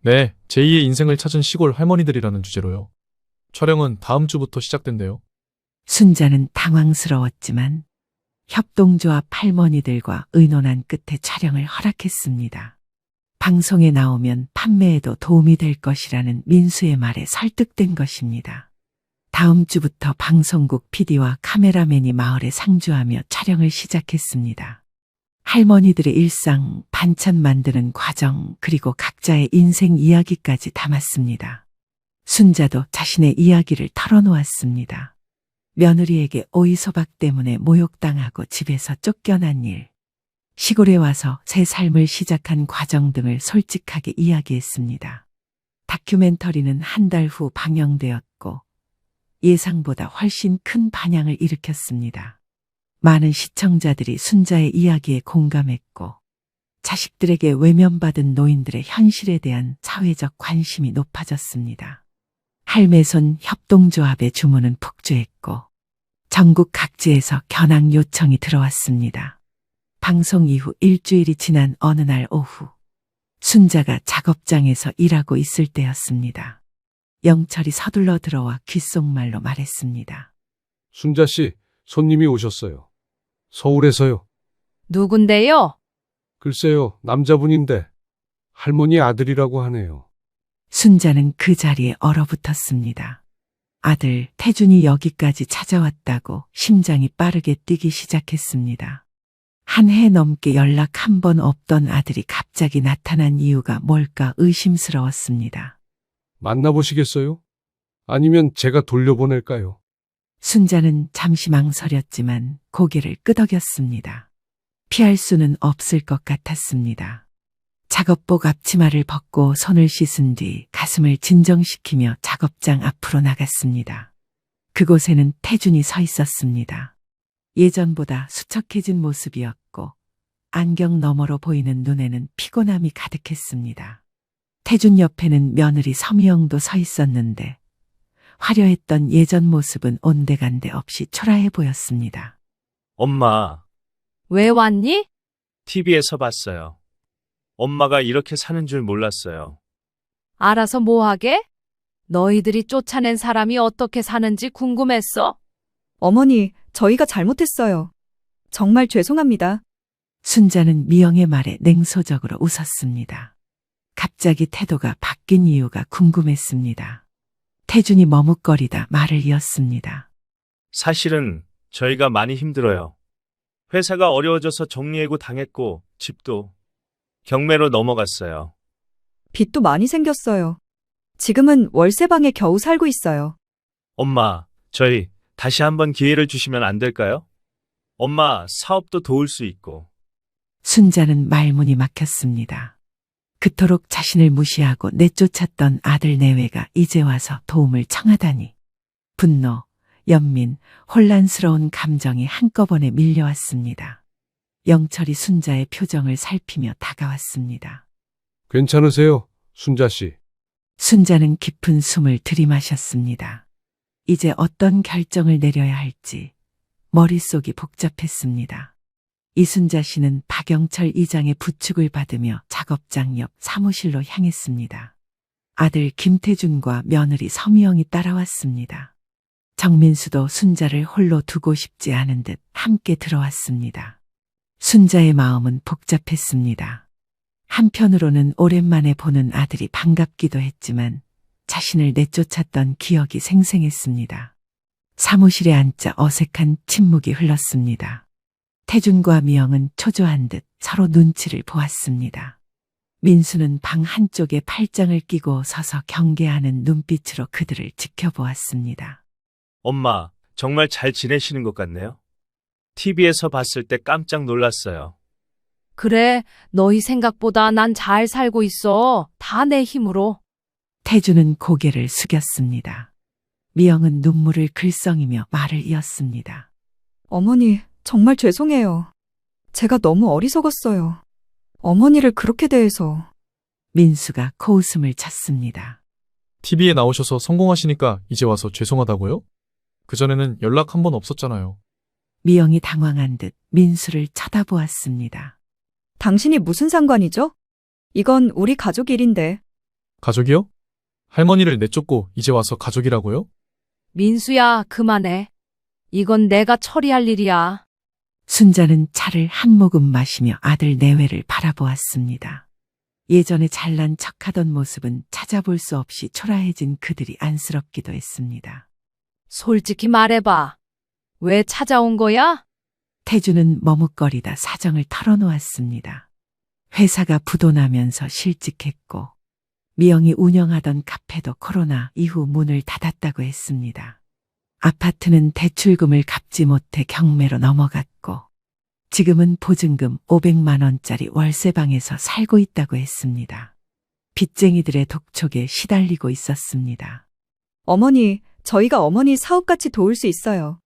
네, 제2의 인생을 찾은 시골 할머니들이라는 주제로요. 촬영은 다음 주부터 시작된대요. 순자는 당황스러웠지만 협동조합 할머니들과 의논한 끝에 촬영을 허락했습니다. 방송에 나오면 판매에도 도움이 될 것이라는 민수의 말에 설득된 것입니다. 다음 주부터 방송국 PD와 카메라맨이 마을에 상주하며 촬영을 시작했습니다. 할머니들의 일상, 반찬 만드는 과정, 그리고 각자의 인생 이야기까지 담았습니다. 순자도 자신의 이야기를 털어놓았습니다. 며느리에게 오이소박 때문에 모욕당하고 집에서 쫓겨난 일, 시골에 와서 새 삶을 시작한 과정 등을 솔직하게 이야기했습니다. 다큐멘터리는 한 달 후 방영되었고 예상보다 훨씬 큰 반향을 일으켰습니다. 많은 시청자들이 순자의 이야기에 공감했고 자식들에게 외면받은 노인들의 현실에 대한 사회적 관심이 높아졌습니다. 할매손 협동조합의 주문은 폭주했고 전국 각지에서 견학 요청이 들어왔습니다. 방송 이후 일주일이 지난 어느 날 오후 순자가 작업장에서 일하고 있을 때였습니다. 영철이 서둘러 들어와 귓속말로 말했습니다. 순자 씨, 손님이 오셨어요. 서울에서요. 누군데요? 글쎄요, 남자분인데 할머니 아들이라고 하네요. 순자는 그 자리에 얼어붙었습니다. 아들 태준이 여기까지 찾아왔다고 심장이 빠르게 뛰기 시작했습니다. 한 해 넘게 연락 한 번 없던 아들이 갑자기 나타난 이유가 뭘까 의심스러웠습니다. 만나보시겠어요? 아니면 제가 돌려보낼까요? 순자는 잠시 망설였지만 고개를 끄덕였습니다. 피할 수는 없을 것 같았습니다. 작업복 앞치마를 벗고 손을 씻은 뒤 가슴을 진정시키며 작업장 앞으로 나갔습니다. 그곳에는 태준이 서 있었습니다. 예전보다 수척해진 모습이었고 안경 너머로 보이는 눈에는 피곤함이 가득했습니다. 태준 옆에는 며느리 서미영도 서 있었는데 화려했던 예전 모습은 온데간데 없이 초라해 보였습니다. 엄마, 왜 왔니? TV에서 봤어요. 엄마가 이렇게 사는 줄 몰랐어요. 알아서 뭐하게? 너희들이 쫓아낸 사람이 어떻게 사는지 궁금했어. 어머니, 저희가 잘못했어요. 정말 죄송합니다. 순자는 미영의 말에 냉소적으로 웃었습니다. 갑자기 태도가 바뀐 이유가 궁금했습니다. 태준이 머뭇거리다 말을 이었습니다. 사실은 저희가 많이 힘들어요. 회사가 어려워져서 정리해고 당했고 집도 경매로 넘어갔어요. 빚도 많이 생겼어요. 지금은 월세방에 겨우 살고 있어요. 엄마, 저희 다시 한번 기회를 주시면 안 될까요? 엄마 사업도 도울 수 있고. 순자는 말문이 막혔습니다. 그토록 자신을 무시하고 내쫓았던 아들 내외가 이제 와서 도움을 청하다니. 분노, 연민, 혼란스러운 감정이 한꺼번에 밀려왔습니다. 영철이 순자의 표정을 살피며 다가왔습니다. 괜찮으세요, 순자 씨? 순자는 깊은 숨을 들이마셨습니다. 이제 어떤 결정을 내려야 할지 머릿속이 복잡했습니다. 이순자 씨는 박영철 이장의 부축을 받으며 작업장 옆 사무실로 향했습니다. 아들 김태준과 며느리 서미영이 따라왔습니다. 정민수도 순자를 홀로 두고 싶지 않은 듯 함께 들어왔습니다. 순자의 마음은 복잡했습니다. 한편으로는 오랜만에 보는 아들이 반갑기도 했지만 자신을 내쫓았던 기억이 생생했습니다. 사무실에 앉자 어색한 침묵이 흘렀습니다. 태준과 미영은 초조한 듯 서로 눈치를 보았습니다. 민수는 방 한쪽에 팔짱을 끼고 서서 경계하는 눈빛으로 그들을 지켜보았습니다. 엄마, 정말 잘 지내시는 것 같네요. TV에서 봤을 때 깜짝 놀랐어요. 그래, 너희 생각보다 난 잘 살고 있어. 다 내 힘으로. 태준은 고개를 숙였습니다. 미영은 눈물을 글썽이며 말을 이었습니다. 어머니, 정말 죄송해요. 제가 너무 어리석었어요. 어머니를 그렇게 대해서. 민수가 코웃음을 쳤습니다. TV에 나오셔서 성공하시니까 이제 와서 죄송하다고요? 그전에는 연락 한 번 없었잖아요. 미영이 당황한 듯 민수를 쳐다보았습니다. 당신이 무슨 상관이죠? 이건 우리 가족 일인데. 가족이요? 할머니를 내쫓고 이제 와서 가족이라고요? 민수야, 그만해. 이건 내가 처리할 일이야. 순자는 차를 한 모금 마시며 아들 내외를 바라보았습니다. 예전에 잘난 척하던 모습은 찾아볼 수 없이 초라해진 그들이 안쓰럽기도 했습니다. 솔직히 말해봐. 왜 찾아온 거야? 태주는 머뭇거리다 사정을 털어놓았습니다. 회사가 부도나면서 실직했고 미영이 운영하던 카페도 코로나 이후 문을 닫았다고 했습니다. 아파트는 대출금을 갚지 못해 경매로 넘어갔고 지금은 보증금 500만 원짜리 월세방에서 살고 있다고 했습니다. 빚쟁이들의 독촉에 시달리고 있었습니다. 어머니, 저희가 어머니 사업같이 도울 수 있어요.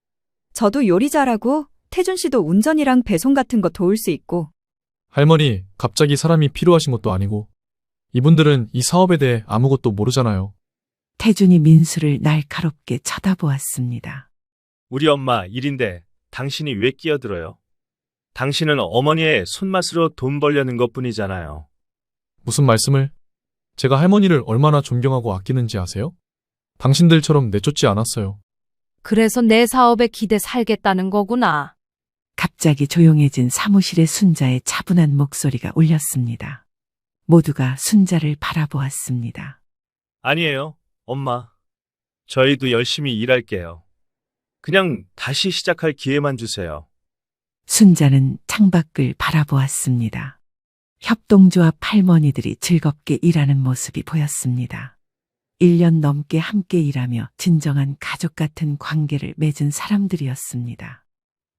저도 요리 잘하고 태준 씨도 운전이랑 배송 같은 거 도울 수 있고. 할머니, 갑자기 사람이 필요하신 것도 아니고 이분들은 이 사업에 대해 아무것도 모르잖아요. 태준이 민수를 날카롭게 쳐다보았습니다. 우리 엄마 일인데 당신이 왜 끼어들어요? 당신은 어머니의 손맛으로 돈 벌려는 것뿐이잖아요. 무슨 말씀을? 제가 할머니를 얼마나 존경하고 아끼는지 아세요? 당신들처럼 내쫓지 않았어요. 그래서 내 사업에 기대 살겠다는 거구나. 갑자기 조용해진 사무실의 순자의 차분한 목소리가 울렸습니다. 모두가 순자를 바라보았습니다. 아니에요, 엄마. 저희도 열심히 일할게요. 그냥 다시 시작할 기회만 주세요. 순자는 창밖을 바라보았습니다. 협동조합 할머니들이 즐겁게 일하는 모습이 보였습니다. 1년 넘게 함께 일하며 진정한 가족 같은 관계를 맺은 사람들이었습니다.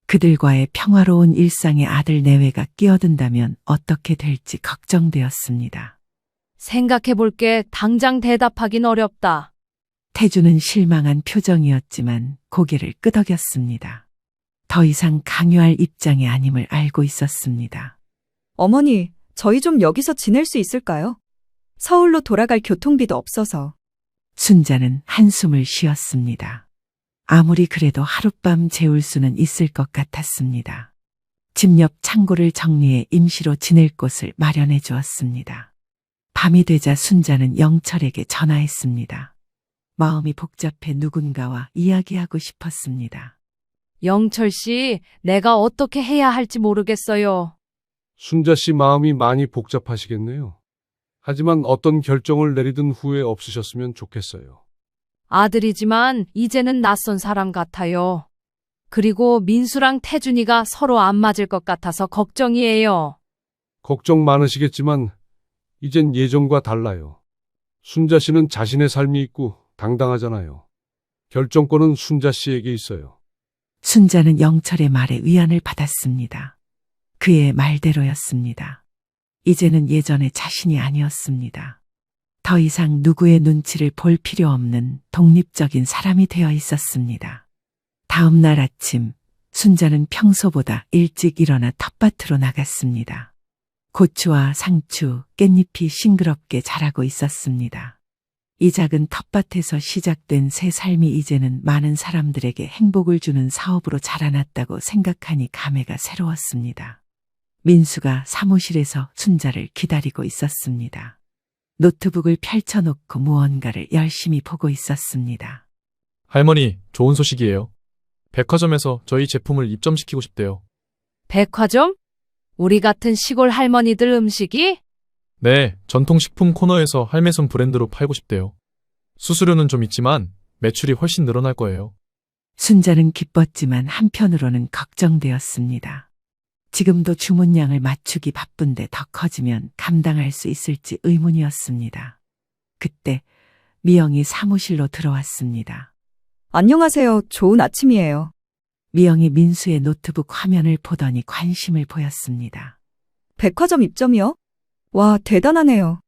그들과의 평화로운 일상에 아들 내외가 끼어든다면 어떻게 될지 걱정되었습니다. 생각해 볼게 당장 대답하긴 어렵다. 태주는 실망한 표정이었지만 고개를 끄덕였습니다. 더 이상 강요할 입장이 아님을 알고 있었습니다. 어머니, 저희 좀 여기서 지낼 수 있을까요? 서울로 돌아갈 교통비도 없어서. 순자는 한숨을 쉬었습니다. 아무리 그래도 하룻밤 재울 수는 있을 것 같았습니다. 집 옆 창고를 정리해 임시로 지낼 곳을 마련해 주었습니다. 밤이 되자 순자는 영철에게 전화했습니다. 마음이 복잡해 누군가와 이야기하고 싶었습니다. 영철 씨, 내가 어떻게 해야 할지 모르겠어요. 순자 씨 마음이 많이 복잡하시겠네요. 하지만 어떤 결정을 내리든 후회 없으셨으면 좋겠어요. 아들이지만 이제는 낯선 사람 같아요. 그리고 민수랑 태준이가 서로 안 맞을 것 같아서 걱정이에요. 걱정 많으시겠지만 이젠 예전과 달라요. 순자 씨는 자신의 삶이 있고 당당하잖아요. 결정권은 순자 씨에게 있어요. 순자는 영철의 말에 위안을 받았습니다. 그의 말대로였습니다. 이제는 예전의 자신이 아니었습니다. 더 이상 누구의 눈치를 볼 필요 없는 독립적인 사람이 되어 있었습니다. 다음 날 아침, 순자는 평소보다 일찍 일어나 텃밭으로 나갔습니다. 고추와 상추, 깻잎이 싱그럽게 자라고 있었습니다. 이 작은 텃밭에서 시작된 새 삶이 이제는 많은 사람들에게 행복을 주는 사업으로 자라났다고 생각하니 감회가 새로웠습니다. 민수가 사무실에서 순자를 기다리고 있었습니다. 노트북을 펼쳐놓고 무언가를 열심히 보고 있었습니다. 할머니, 좋은 소식이에요. 백화점에서 저희 제품을 입점시키고 싶대요. 백화점? 우리 같은 시골 할머니들 음식이? 네, 전통식품 코너에서 할매손 브랜드로 팔고 싶대요. 수수료는 좀 있지만 매출이 훨씬 늘어날 거예요. 순자는 기뻤지만 한편으로는 걱정되었습니다. 지금도 주문량을 맞추기 바쁜데 더 커지면 감당할 수 있을지 의문이었습니다. 그때 미영이 사무실로 들어왔습니다. 안녕하세요. 좋은 아침이에요. 미영이 민수의 노트북 화면을 보더니 관심을 보였습니다. 백화점 입점이요? 와, 대단하네요.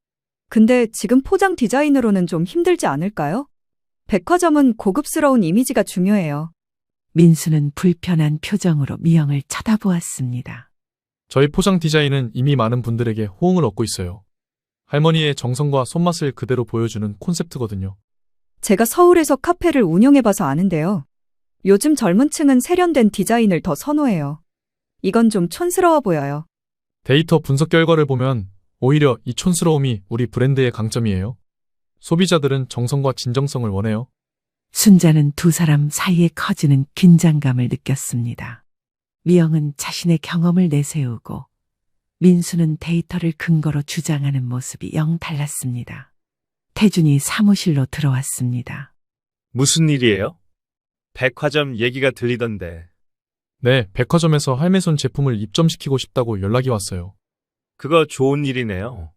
근데 지금 포장 디자인으로는 좀 힘들지 않을까요? 백화점은 고급스러운 이미지가 중요해요. 민수는 불편한 표정으로 미영을 쳐다보았습니다. 저희 포장 디자인은 이미 많은 분들에게 호응을 얻고 있어요. 할머니의 정성과 손맛을 그대로 보여주는 콘셉트거든요. 제가 서울에서 카페를 운영해봐서 아는데요. 요즘 젊은 층은 세련된 디자인을 더 선호해요. 이건 좀 촌스러워 보여요. 데이터 분석 결과를 보면 오히려 이 촌스러움이 우리 브랜드의 강점이에요. 소비자들은 정성과 진정성을 원해요. 순자는 두 사람 사이에 커지는 긴장감을 느꼈습니다. 미영은 자신의 경험을 내세우고 민수는 데이터를 근거로 주장하는 모습이 영 달랐습니다. 태준이 사무실로 들어왔습니다. 무슨 일이에요? 백화점 얘기가 들리던데. 네, 백화점에서 할매손 제품을 입점시키고 싶다고 연락이 왔어요. 그거 좋은 일이네요.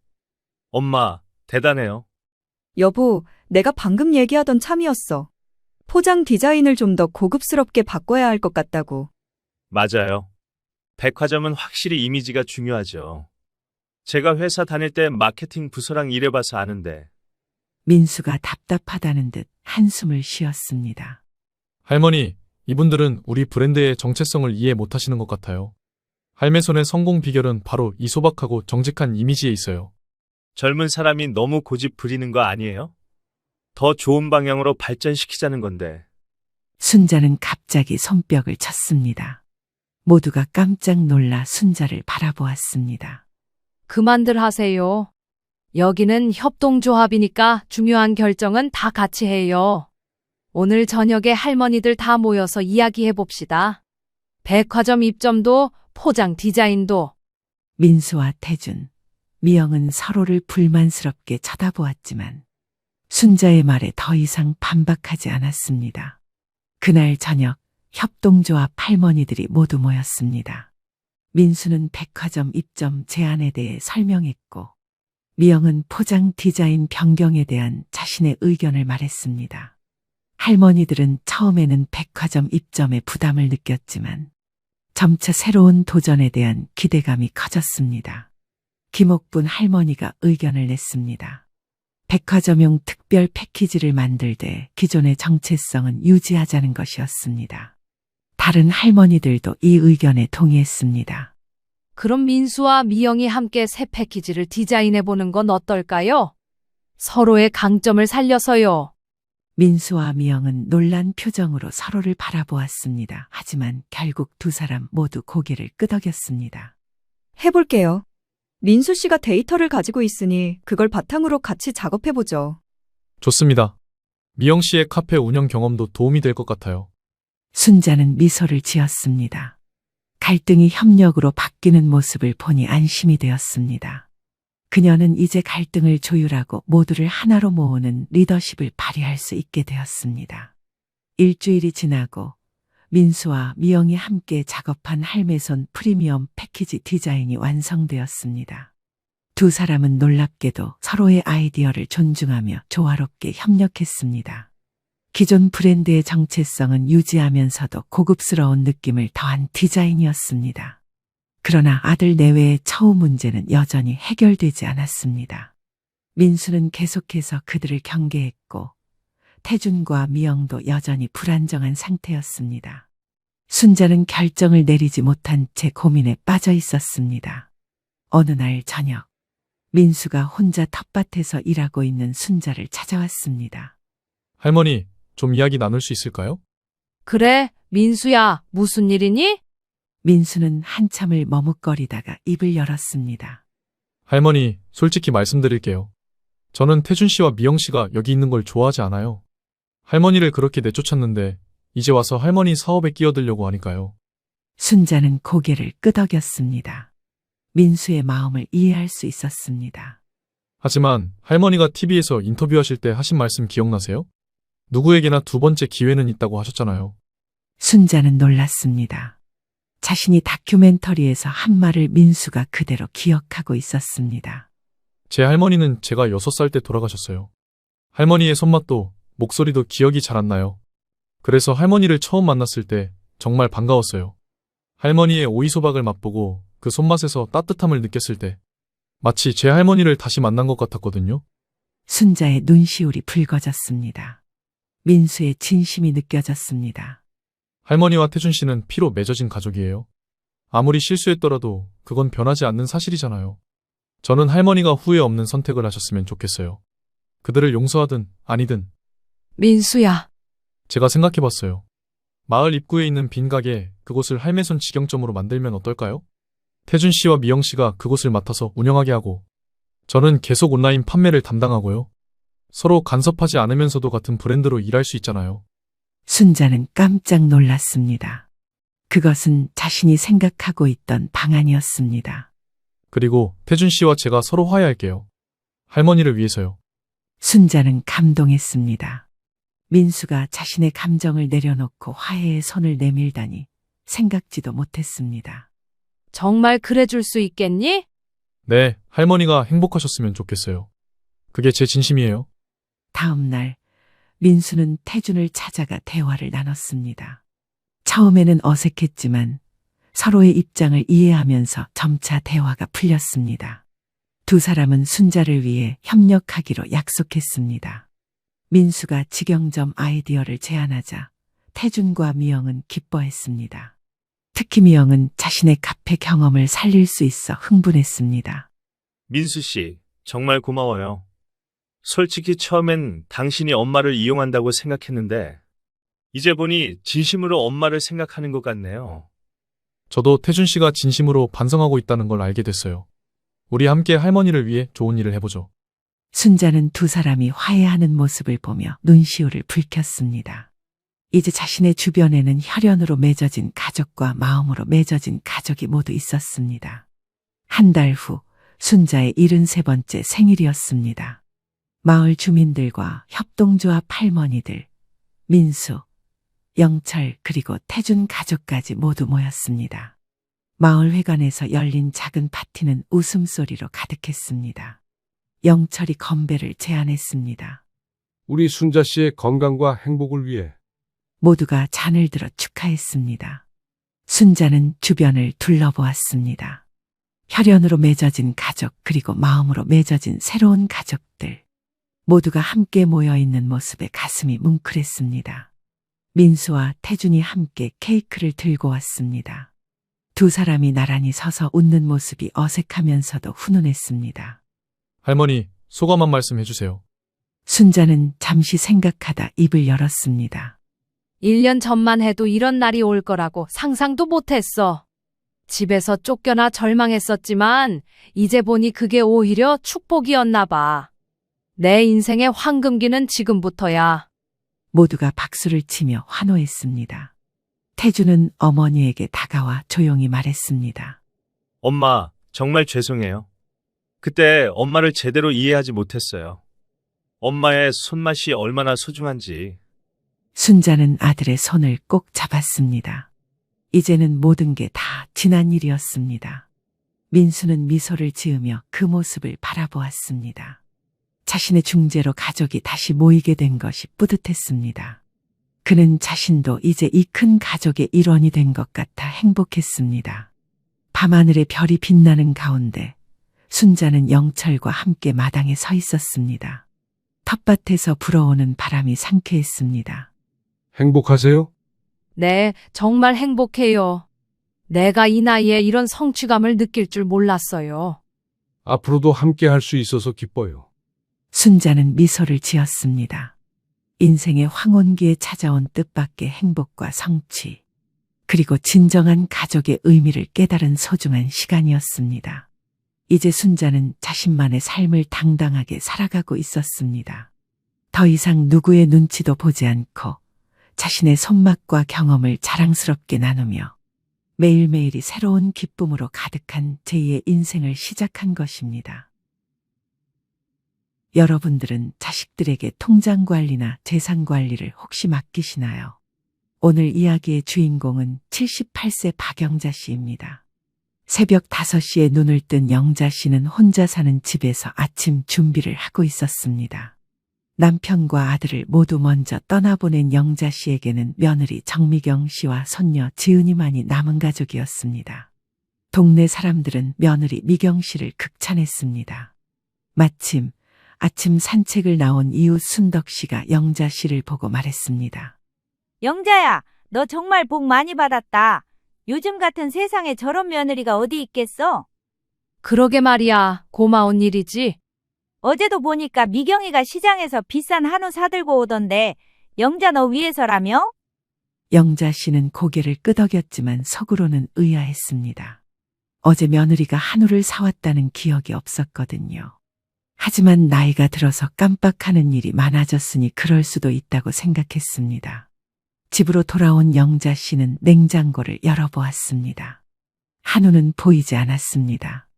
엄마, 대단해요. 여보, 내가 방금 얘기하던 참이었어. 포장 디자인을 좀 더 고급스럽게 바꿔야 할 것 같다고. 맞아요. 백화점은 확실히 이미지가 중요하죠. 제가 회사 다닐 때 마케팅 부서랑 일해봐서 아는데. 민수가 답답하다는 듯 한숨을 쉬었습니다. 할머니, 이분들은 우리 브랜드의 정체성을 이해 못하시는 것 같아요. 할매손의 성공 비결은 바로 이 소박하고 정직한 이미지에 있어요. 젊은 사람이 너무 고집 부리는 거 아니에요? 더 좋은 방향으로 발전시키자는 건데. 순자는 갑자기 손뼉을 쳤습니다. 모두가 깜짝 놀라 순자를 바라보았습니다. 그만들 하세요. 여기는 협동조합이니까 중요한 결정은 다 같이 해요. 오늘 저녁에 할머니들 다 모여서 이야기해 봅시다. 백화점 입점도 포장 디자인도. 민수와 태준, 미영은 서로를 불만스럽게 쳐다보았지만 순자의 말에 더 이상 반박하지 않았습니다. 그날 저녁 협동조합 할머니들이 모두 모였습니다. 민수는 백화점 입점 제안에 대해 설명했고 미영은 포장 디자인 변경에 대한 자신의 의견을 말했습니다. 할머니들은 처음에는 백화점 입점에 부담을 느꼈지만 점차 새로운 도전에 대한 기대감이 커졌습니다. 김옥분 할머니가 의견을 냈습니다. 백화점용 특별 패키지를 만들되 기존의 정체성은 유지하자는 것이었습니다. 다른 할머니들도 이 의견에 동의했습니다. 그럼 민수와 미영이 함께 새 패키지를 디자인해 보는 건 어떨까요? 서로의 강점을 살려서요. 민수와 미영은 놀란 표정으로 서로를 바라보았습니다. 하지만 결국 두 사람 모두 고개를 끄덕였습니다. 해볼게요. 민수 씨가 데이터를 가지고 있으니 그걸 바탕으로 같이 작업해보죠. 좋습니다. 미영 씨의 카페 운영 경험도 도움이 될 것 같아요. 순자는 미소를 지었습니다. 갈등이 협력으로 바뀌는 모습을 보니 안심이 되었습니다. 그녀는 이제 갈등을 조율하고 모두를 하나로 모으는 리더십을 발휘할 수 있게 되었습니다. 일주일이 지나고 민수와 미영이 함께 작업한 할매손 프리미엄 패키지 디자인이 완성되었습니다. 두 사람은 놀랍게도 서로의 아이디어를 존중하며 조화롭게 협력했습니다. 기존 브랜드의 정체성은 유지하면서도 고급스러운 느낌을 더한 디자인이었습니다. 그러나 아들 내외의 처우 문제는 여전히 해결되지 않았습니다. 민수는 계속해서 그들을 경계했고 태준과 미영도 여전히 불안정한 상태였습니다. 순자는 결정을 내리지 못한 채 고민에 빠져 있었습니다. 어느 날 저녁, 민수가 혼자 텃밭에서 일하고 있는 순자를 찾아왔습니다. 할머니, 좀 이야기 나눌 수 있을까요? 그래, 민수야, 무슨 일이니? 민수는 한참을 머뭇거리다가 입을 열었습니다. 할머니, 솔직히 말씀드릴게요. 저는 태준 씨와 미영 씨가 여기 있는 걸 좋아하지 않아요. 할머니를 그렇게 내쫓았는데 이제 와서 할머니 사업에 끼어들려고 하니까요. 순자는 고개를 끄덕였습니다. 민수의 마음을 이해할 수 있었습니다. 하지만 할머니가 TV에서 인터뷰하실 때 하신 말씀 기억나세요? 누구에게나 두 번째 기회는 있다고 하셨잖아요. 순자는 놀랐습니다. 자신이 다큐멘터리에서 한 말을 민수가 그대로 기억하고 있었습니다. 제 할머니는 제가 6살 때 돌아가셨어요. 할머니의 손맛도 목소리도 기억이 잘 안 나요. 그래서 할머니를 처음 만났을 때 정말 반가웠어요. 할머니의 오이소박을 맛보고 그 손맛에서 따뜻함을 느꼈을 때 마치 제 할머니를 다시 만난 것 같았거든요. 순자의 눈시울이 붉어졌습니다. 민수의 진심이 느껴졌습니다. 할머니와 태준 씨는 피로 맺어진 가족이에요. 아무리 실수했더라도 그건 변하지 않는 사실이잖아요. 저는 할머니가 후회 없는 선택을 하셨으면 좋겠어요. 그들을 용서하든 아니든. 민수야. 제가 생각해봤어요. 마을 입구에 있는 빈 가게, 그곳을 할매손 직영점으로 만들면 어떨까요? 태준 씨와 미영 씨가 그곳을 맡아서 운영하게 하고 저는 계속 온라인 판매를 담당하고요. 서로 간섭하지 않으면서도 같은 브랜드로 일할 수 있잖아요. 순자는 깜짝 놀랐습니다. 그것은 자신이 생각하고 있던 방안이었습니다. 그리고 태준 씨와 제가 서로 화해할게요. 할머니를 위해서요. 순자는 감동했습니다. 민수가 자신의 감정을 내려놓고 화해의 손을 내밀다니 생각지도 못했습니다. 정말 그래줄 수 있겠니? 네, 할머니가 행복하셨으면 좋겠어요. 그게 제 진심이에요. 다음 날 민수는 태준을 찾아가 대화를 나눴습니다. 처음에는 어색했지만 서로의 입장을 이해하면서 점차 대화가 풀렸습니다. 두 사람은 순자를 위해 협력하기로 약속했습니다. 민수가 직영점 아이디어를 제안하자 태준과 미영은 기뻐했습니다. 특히 미영은 자신의 카페 경험을 살릴 수 있어 흥분했습니다. 민수 씨, 정말 고마워요. 솔직히 처음엔 당신이 엄마를 이용한다고 생각했는데, 이제 보니 진심으로 엄마를 생각하는 것 같네요. 저도 태준 씨가 진심으로 반성하고 있다는 걸 알게 됐어요. 우리 함께 할머니를 위해 좋은 일을 해보죠. 순자는 두 사람이 화해하는 모습을 보며 눈시울을 붉혔습니다. 이제 자신의 주변에는 혈연으로 맺어진 가족과 마음으로 맺어진 가족이 모두 있었습니다. 한 달 후 순자의 73번째 생일이었습니다. 마을 주민들과 협동조합 할머니들, 민수, 영철 그리고 태준 가족까지 모두 모였습니다. 마을 회관에서 열린 작은 파티는 웃음소리로 가득했습니다. 영철이 건배를 제안했습니다. 우리 순자 씨의 건강과 행복을 위해 모두가 잔을 들어 축하했습니다. 순자는 주변을 둘러보았습니다. 혈연으로 맺어진 가족 그리고 마음으로 맺어진 새로운 가족들. 모두가 함께 모여있는 모습에 가슴이 뭉클했습니다. 민수와 태준이 함께 케이크를 들고 왔습니다. 두 사람이 나란히 서서 웃는 모습이 어색하면서도 훈훈했습니다. 할머니, 소감 한 말씀 해주세요. 순자는 잠시 생각하다 입을 열었습니다. 1년 전만 해도 이런 날이 올 거라고 상상도 못했어. 집에서 쫓겨나 절망했었지만 이제 보니 그게 오히려 축복이었나 봐. 내 인생의 황금기는 지금부터야. 모두가 박수를 치며 환호했습니다. 태준은 어머니에게 다가와 조용히 말했습니다. 엄마, 정말 죄송해요. 그때 엄마를 제대로 이해하지 못했어요. 엄마의 손맛이 얼마나 소중한지. 순자는 아들의 손을 꼭 잡았습니다. 이제는 모든 게 다 지난 일이었습니다. 민수는 미소를 지으며 그 모습을 바라보았습니다. 자신의 중재로 가족이 다시 모이게 된 것이 뿌듯했습니다. 그는 자신도 이제 이 큰 가족의 일원이 된 것 같아 행복했습니다. 밤하늘의 별이 빛나는 가운데 순자는 영철과 함께 마당에 서 있었습니다. 텃밭에서 불어오는 바람이 상쾌했습니다. 행복하세요? 네, 정말 행복해요. 내가 이 나이에 이런 성취감을 느낄 줄 몰랐어요. 앞으로도 함께 할 수 있어서 기뻐요. 순자는 미소를 지었습니다. 인생의 황혼기에 찾아온 뜻밖의 행복과 성취, 그리고 진정한 가족의 의미를 깨달은 소중한 시간이었습니다. 이제 순자는 자신만의 삶을 당당하게 살아가고 있었습니다. 더 이상 누구의 눈치도 보지 않고 자신의 손맛과 경험을 자랑스럽게 나누며 매일매일이 새로운 기쁨으로 가득한 제2의 인생을 시작한 것입니다. 여러분들은 자식들에게 통장 관리나 재산 관리를 혹시 맡기시나요? 오늘 이야기의 주인공은 78세 박영자 씨입니다. 새벽 5시에 눈을 뜬 영자 씨는 혼자 사는 집에서 아침 준비를 하고 있었습니다. 남편과 아들을 모두 먼저 떠나보낸 영자 씨에게는 며느리 정미경 씨와 손녀 지은이만이 남은 가족이었습니다. 동네 사람들은 며느리 미경 씨를 극찬했습니다. 마침 아침 산책을 나온 이웃 순덕 씨가 영자 씨를 보고 말했습니다. 영자야, 너 정말 복 많이 받았다. 요즘 같은 세상에 저런 며느리가 어디 있겠어? 그러게 말이야. 고마운 일이지. 어제도 보니까 미경이가 시장에서 비싼 한우 사들고 오던데 영자 너 위해서라며? 영자 씨는 고개를 끄덕였지만 속으로는 의아했습니다. 어제 며느리가 한우를 사왔다는 기억이 없었거든요. 하지만 나이가 들어서 깜빡하는 일이 많아졌으니 그럴 수도 있다고 생각했습니다. 집으로 돌아온 영자 씨는 냉장고를 열어보았습니다. 한우는 보이지 않았습니다.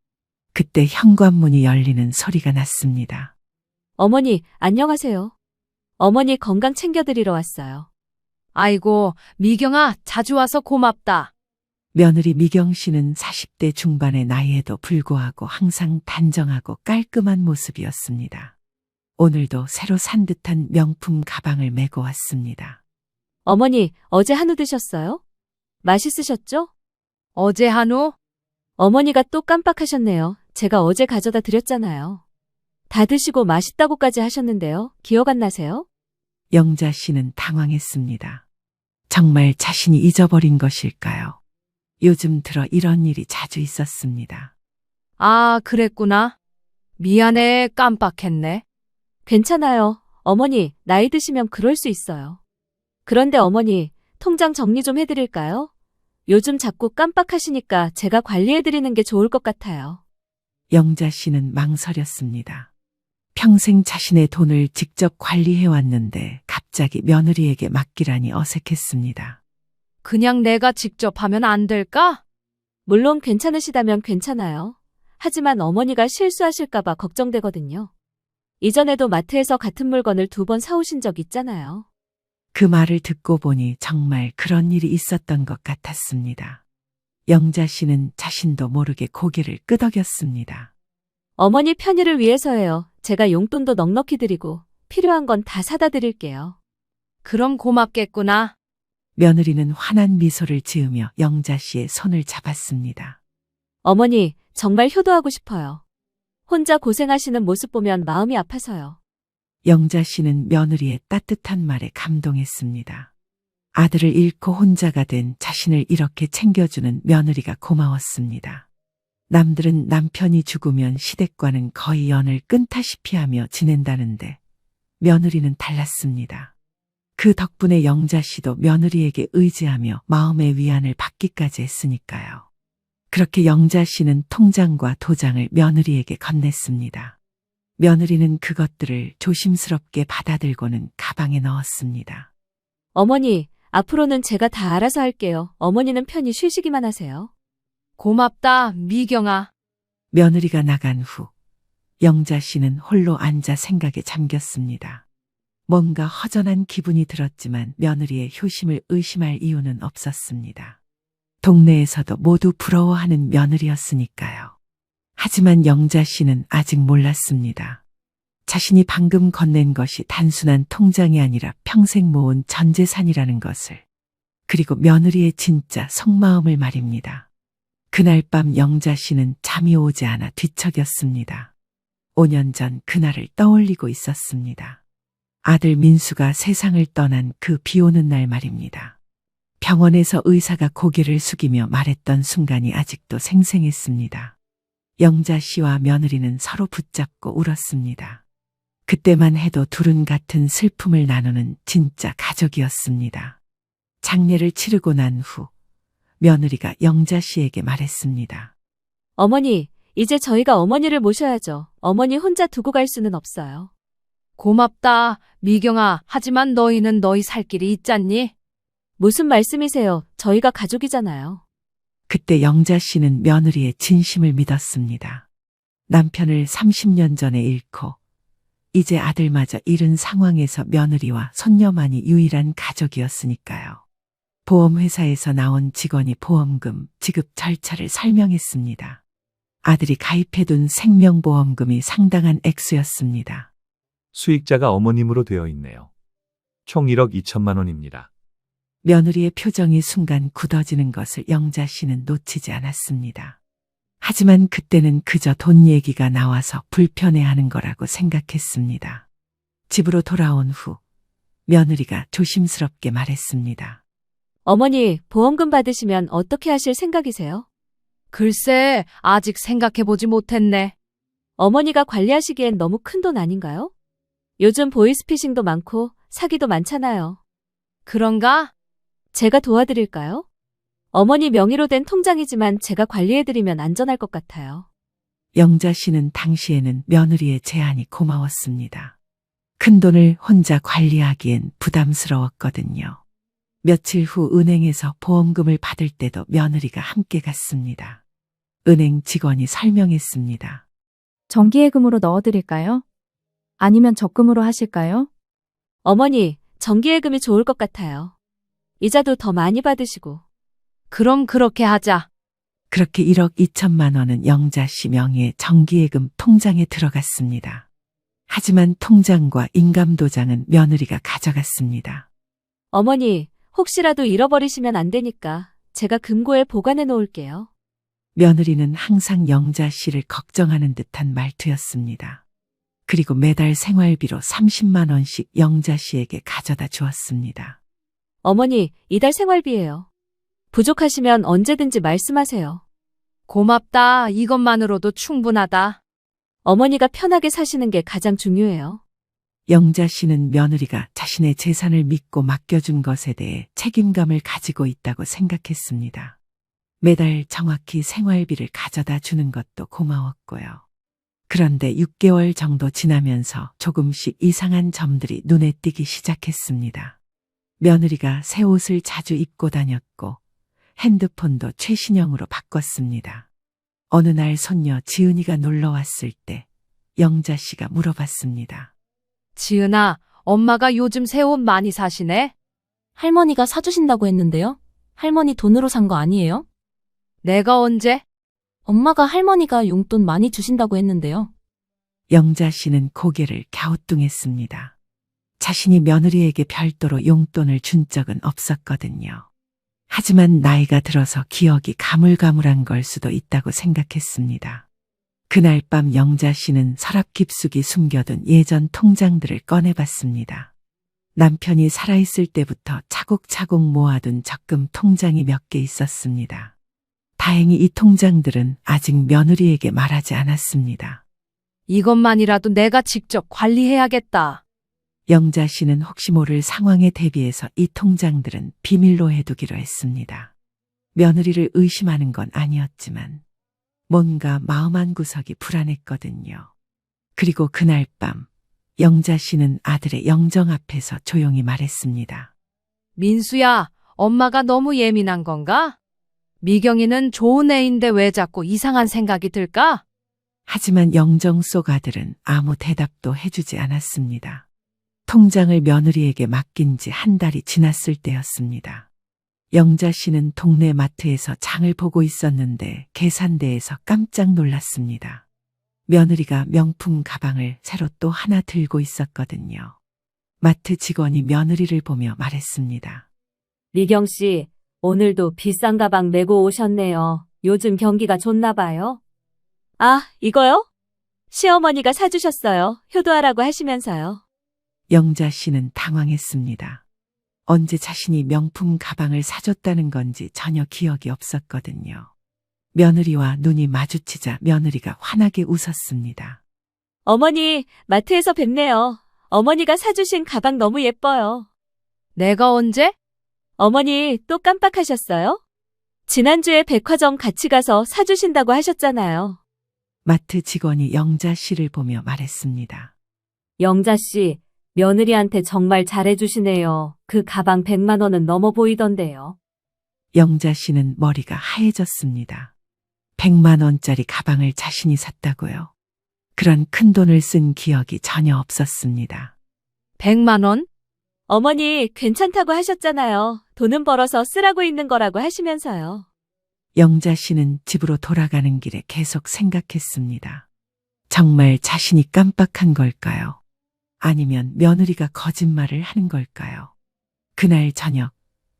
그때 현관문이 열리는 소리가 났습니다. 어머니, 안녕하세요. 어머니 건강 챙겨드리러 왔어요. 아이고, 미경아, 자주 와서 고맙다. 며느리 미경 씨는 40대 중반의 나이에도 불구하고 항상 단정하고 깔끔한 모습이었습니다. 오늘도 새로 산 듯한 명품 가방을 메고 왔습니다. 어머니, 어제 한우 드셨어요? 맛있으셨죠? 어제 한우? 어머니가 또 깜빡하셨네요. 제가 어제 가져다 드렸잖아요. 다 드시고 맛있다고까지 하셨는데요. 기억 안 나세요? 영자 씨는 당황했습니다. 정말 자신이 잊어버린 것일까요? 요즘 들어 이런 일이 자주 있었습니다. 아, 그랬구나. 미안해, 깜빡했네. 괜찮아요. 어머니, 나이 드시면 그럴 수 있어요. 그런데 어머니, 통장 정리 좀 해드릴까요? 요즘 자꾸 깜빡하시니까 제가 관리해드리는 게 좋을 것 같아요. 영자 씨는 망설였습니다. 평생 자신의 돈을 직접 관리해왔는데 갑자기 며느리에게 맡기라니 어색했습니다. 그냥 내가 직접 하면 안 될까? 물론 괜찮으시다면 괜찮아요. 하지만 어머니가 실수하실까봐 걱정되거든요. 이전에도 마트에서 같은 물건을 2번 사오신 적 있잖아요. 그 말을 듣고 보니 정말 그런 일이 있었던 것 같았습니다. 영자 씨는 자신도 모르게 고개를 끄덕였습니다. 어머니 편의를 위해서예요. 제가 용돈도 넉넉히 드리고 필요한 건 다 사다 드릴게요. 그럼 고맙겠구나. 며느리는 환한 미소를 지으며 영자 씨의 손을 잡았습니다. 어머니, 정말 효도하고 싶어요. 혼자 고생하시는 모습 보면 마음이 아파서요. 영자 씨는 며느리의 따뜻한 말에 감동했습니다. 아들을 잃고 혼자가 된 자신을 이렇게 챙겨주는 며느리가 고마웠습니다. 남들은 남편이 죽으면 시댁과는 거의 연을 끊다시피 하며 지낸다는데 며느리는 달랐습니다. 그 덕분에 영자 씨도 며느리에게 의지하며 마음의 위안을 받기까지 했으니까요. 그렇게 영자 씨는 통장과 도장을 며느리에게 건넸습니다. 며느리는 그것들을 조심스럽게 받아들고는 가방에 넣었습니다. 어머니, 앞으로는 제가 다 알아서 할게요. 어머니는 편히 쉬시기만 하세요. 고맙다, 미경아. 며느리가 나간 후 영자 씨는 홀로 앉아 생각에 잠겼습니다. 뭔가 허전한 기분이 들었지만 며느리의 효심을 의심할 이유는 없었습니다. 동네에서도 모두 부러워하는 며느리였으니까요. 하지만 영자 씨는 아직 몰랐습니다. 자신이 방금 건넨 것이 단순한 통장이 아니라 평생 모은 전 재산이라는 것을. 그리고 며느리의 진짜 속마음을 말입니다. 그날 밤 영자 씨는 잠이 오지 않아 뒤척였습니다. 5년 전 그날을 떠올리고 있었습니다. 아들 민수가 세상을 떠난 그 비 오는 날 말입니다. 병원에서 의사가 고개를 숙이며 말했던 순간이 아직도 생생했습니다. 영자 씨와 며느리는 서로 붙잡고 울었습니다. 그때만 해도 둘은 같은 슬픔을 나누는 진짜 가족이었습니다. 장례를 치르고 난 후 며느리가 영자 씨에게 말했습니다. 어머니, 이제 저희가 어머니를 모셔야죠. 어머니 혼자 두고 갈 수는 없어요. 고맙다, 미경아. 하지만 너희는 너희 살 길이 있잖니? 무슨 말씀이세요? 저희가 가족이잖아요. 그때 영자 씨는 며느리의 진심을 믿었습니다. 남편을 30년 전에 잃고 이제 아들마저 잃은 상황에서 며느리와 손녀만이 유일한 가족이었으니까요. 보험회사에서 나온 직원이 보험금 지급 절차를 설명했습니다. 아들이 가입해둔 생명보험금이 상당한 액수였습니다. 수익자가 어머님으로 되어 있네요. 총 1억 2천만 원입니다. 며느리의 표정이 순간 굳어지는 것을 영자 씨는 놓치지 않았습니다. 하지만 그때는 그저 돈 얘기가 나와서 불편해하는 거라고 생각했습니다. 집으로 돌아온 후 며느리가 조심스럽게 말했습니다. 어머니, 보험금 받으시면 어떻게 하실 생각이세요? 글쎄, 아직 생각해보지 못했네. 어머니가 관리하시기엔 너무 큰 돈 아닌가요? 요즘 보이스피싱도 많고 사기도 많잖아요. 그런가? 제가 도와드릴까요? 어머니 명의로 된 통장이지만 제가 관리해드리면 안전할 것 같아요. 영자 씨는 당시에는 며느리의 제안이 고마웠습니다. 큰돈을 혼자 관리하기엔 부담스러웠거든요. 며칠 후 은행에서 보험금을 받을 때도 며느리가 함께 갔습니다. 은행 직원이 설명했습니다. 정기예금으로 넣어드릴까요? 아니면 적금으로 하실까요? 어머니, 정기예금이 좋을 것 같아요. 이자도 더 많이 받으시고. 그럼 그렇게 하자. 그렇게 1억 2천만 원은 영자 씨 명의의 정기예금 통장에 들어갔습니다. 하지만 통장과 인감도장은 며느리가 가져갔습니다. 어머니, 혹시라도 잃어버리시면 안 되니까 제가 금고에 보관해 놓을게요. 며느리는 항상 영자 씨를 걱정하는 듯한 말투였습니다. 그리고 매달 생활비로 30만 원씩 영자 씨에게 가져다 주었습니다. 어머니, 이달 생활비예요. 부족하시면 언제든지 말씀하세요. 고맙다. 이것만으로도 충분하다. 어머니가 편하게 사시는 게 가장 중요해요. 영자 씨는 며느리가 자신의 재산을 믿고 맡겨준 것에 대해 책임감을 가지고 있다고 생각했습니다. 매달 정확히 생활비를 가져다 주는 것도 고마웠고요. 그런데 6개월 정도 지나면서 조금씩 이상한 점들이 눈에 띄기 시작했습니다. 며느리가 새 옷을 자주 입고 다녔고 핸드폰도 최신형으로 바꿨습니다. 어느 날 손녀 지은이가 놀러 왔을 때 영자 씨가 물어봤습니다. 지은아, 엄마가 요즘 새 옷 많이 사시네? 할머니가 사주신다고 했는데요. 할머니 돈으로 산 거 아니에요? 내가 언제? 엄마가 할머니가 용돈 많이 주신다고 했는데요. 영자 씨는 고개를 갸우뚱했습니다. 자신이 며느리에게 별도로 용돈을 준 적은 없었거든요. 하지만 나이가 들어서 기억이 가물가물한 걸 수도 있다고 생각했습니다. 그날 밤 영자 씨는 서랍 깊숙이 숨겨둔 예전 통장들을 꺼내봤습니다. 남편이 살아있을 때부터 차곡차곡 모아둔 적금 통장이 몇 개 있었습니다. 다행히 이 통장들은 아직 며느리에게 말하지 않았습니다. 이것만이라도 내가 직접 관리해야겠다. 영자 씨는 혹시 모를 상황에 대비해서 이 통장들은 비밀로 해두기로 했습니다. 며느리를 의심하는 건 아니었지만 뭔가 마음 한구석이 불안했거든요. 그리고 그날 밤 영자 씨는 아들의 영정 앞에서 조용히 말했습니다. 민수야, 엄마가 너무 예민한 건가? 미경이는 좋은 애인데 왜 자꾸 이상한 생각이 들까? 하지만 영정 속 아들은 아무 대답도 해주지 않았습니다. 통장을 며느리에게 맡긴 지 한 달이 지났을 때였습니다. 영자 씨는 동네 마트에서 장을 보고 있었는데 계산대에서 깜짝 놀랐습니다. 며느리가 명품 가방을 새로 또 하나 들고 있었거든요. 마트 직원이 며느리를 보며 말했습니다. 미경 씨, 오늘도 비싼 가방 메고 오셨네요. 요즘 경기가 좋나 봐요. 아, 이거요? 시어머니가 사주셨어요. 효도하라고 하시면서요. 영자 씨는 당황했습니다. 언제 자신이 명품 가방을 사줬다는 건지 전혀 기억이 없었거든요. 며느리와 눈이 마주치자 며느리가 환하게 웃었습니다. 어머니, 마트에서 뵙네요. 어머니가 사주신 가방 너무 예뻐요. 내가 언제? 어머니, 또 깜빡하셨어요? 지난주에 백화점 같이 가서 사주신다고 하셨잖아요. 마트 직원이 영자 씨를 보며 말했습니다. 영자 씨, 며느리한테 정말 잘해주시네요. 그 가방 100만 원은 넘어 보이던데요. 영자 씨는 머리가 하얘졌습니다. 100만 원짜리 가방을 자신이 샀다고요. 그런 큰 돈을 쓴 기억이 전혀 없었습니다. 100만 원? 어머니, 괜찮다고 하셨잖아요. 돈은 벌어서 쓰라고 있는 거라고 하시면서요. 영자 씨는 집으로 돌아가는 길에 계속 생각했습니다. 정말 자신이 깜빡한 걸까요? 아니면 며느리가 거짓말을 하는 걸까요? 그날 저녁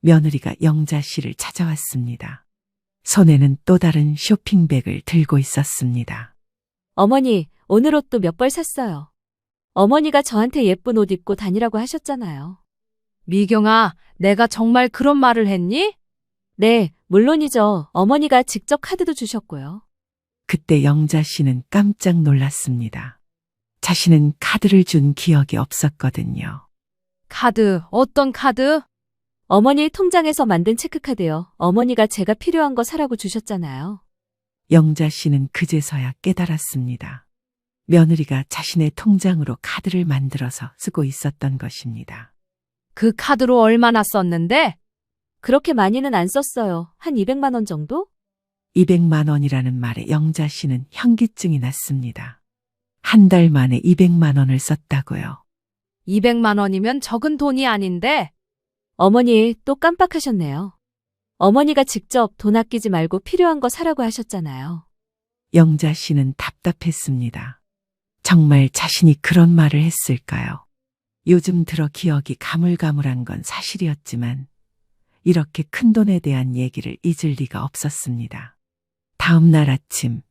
며느리가 영자 씨를 찾아왔습니다. 손에는 또 다른 쇼핑백을 들고 있었습니다. 어머니, 오늘 옷도 몇 벌 샀어요. 어머니가 저한테 예쁜 옷 입고 다니라고 하셨잖아요. 미경아, 내가 정말 그런 말을 했니? 네, 물론이죠. 어머니가 직접 카드도 주셨고요. 그때 영자 씨는 깜짝 놀랐습니다. 자신은 카드를 준 기억이 없었거든요. 카드, 어떤 카드? 어머니 통장에서 만든 체크카드요. 어머니가 제가 필요한 거 사라고 주셨잖아요. 영자 씨는 그제서야 깨달았습니다. 며느리가 자신의 통장으로 카드를 만들어서 쓰고 있었던 것입니다. 그 카드로 얼마나 썼는데? 그렇게 많이는 안 썼어요. 한 200만 원 정도? 200만 원이라는 말에 영자 씨는 현기증이 났습니다. 한 달 만에 200만 원을 썼다고요. 200만 원이면 적은 돈이 아닌데? 어머니 또 깜빡하셨네요. 어머니가 직접 돈 아끼지 말고 필요한 거 사라고 하셨잖아요. 영자 씨는 답답했습니다. 정말 자신이 그런 말을 했을까요? 요즘 들어 기억이 가물가물한 건 사실이었지만 이렇게 큰 돈에 대한 얘기를 잊을 리가 없었습니다. 다음 날 아침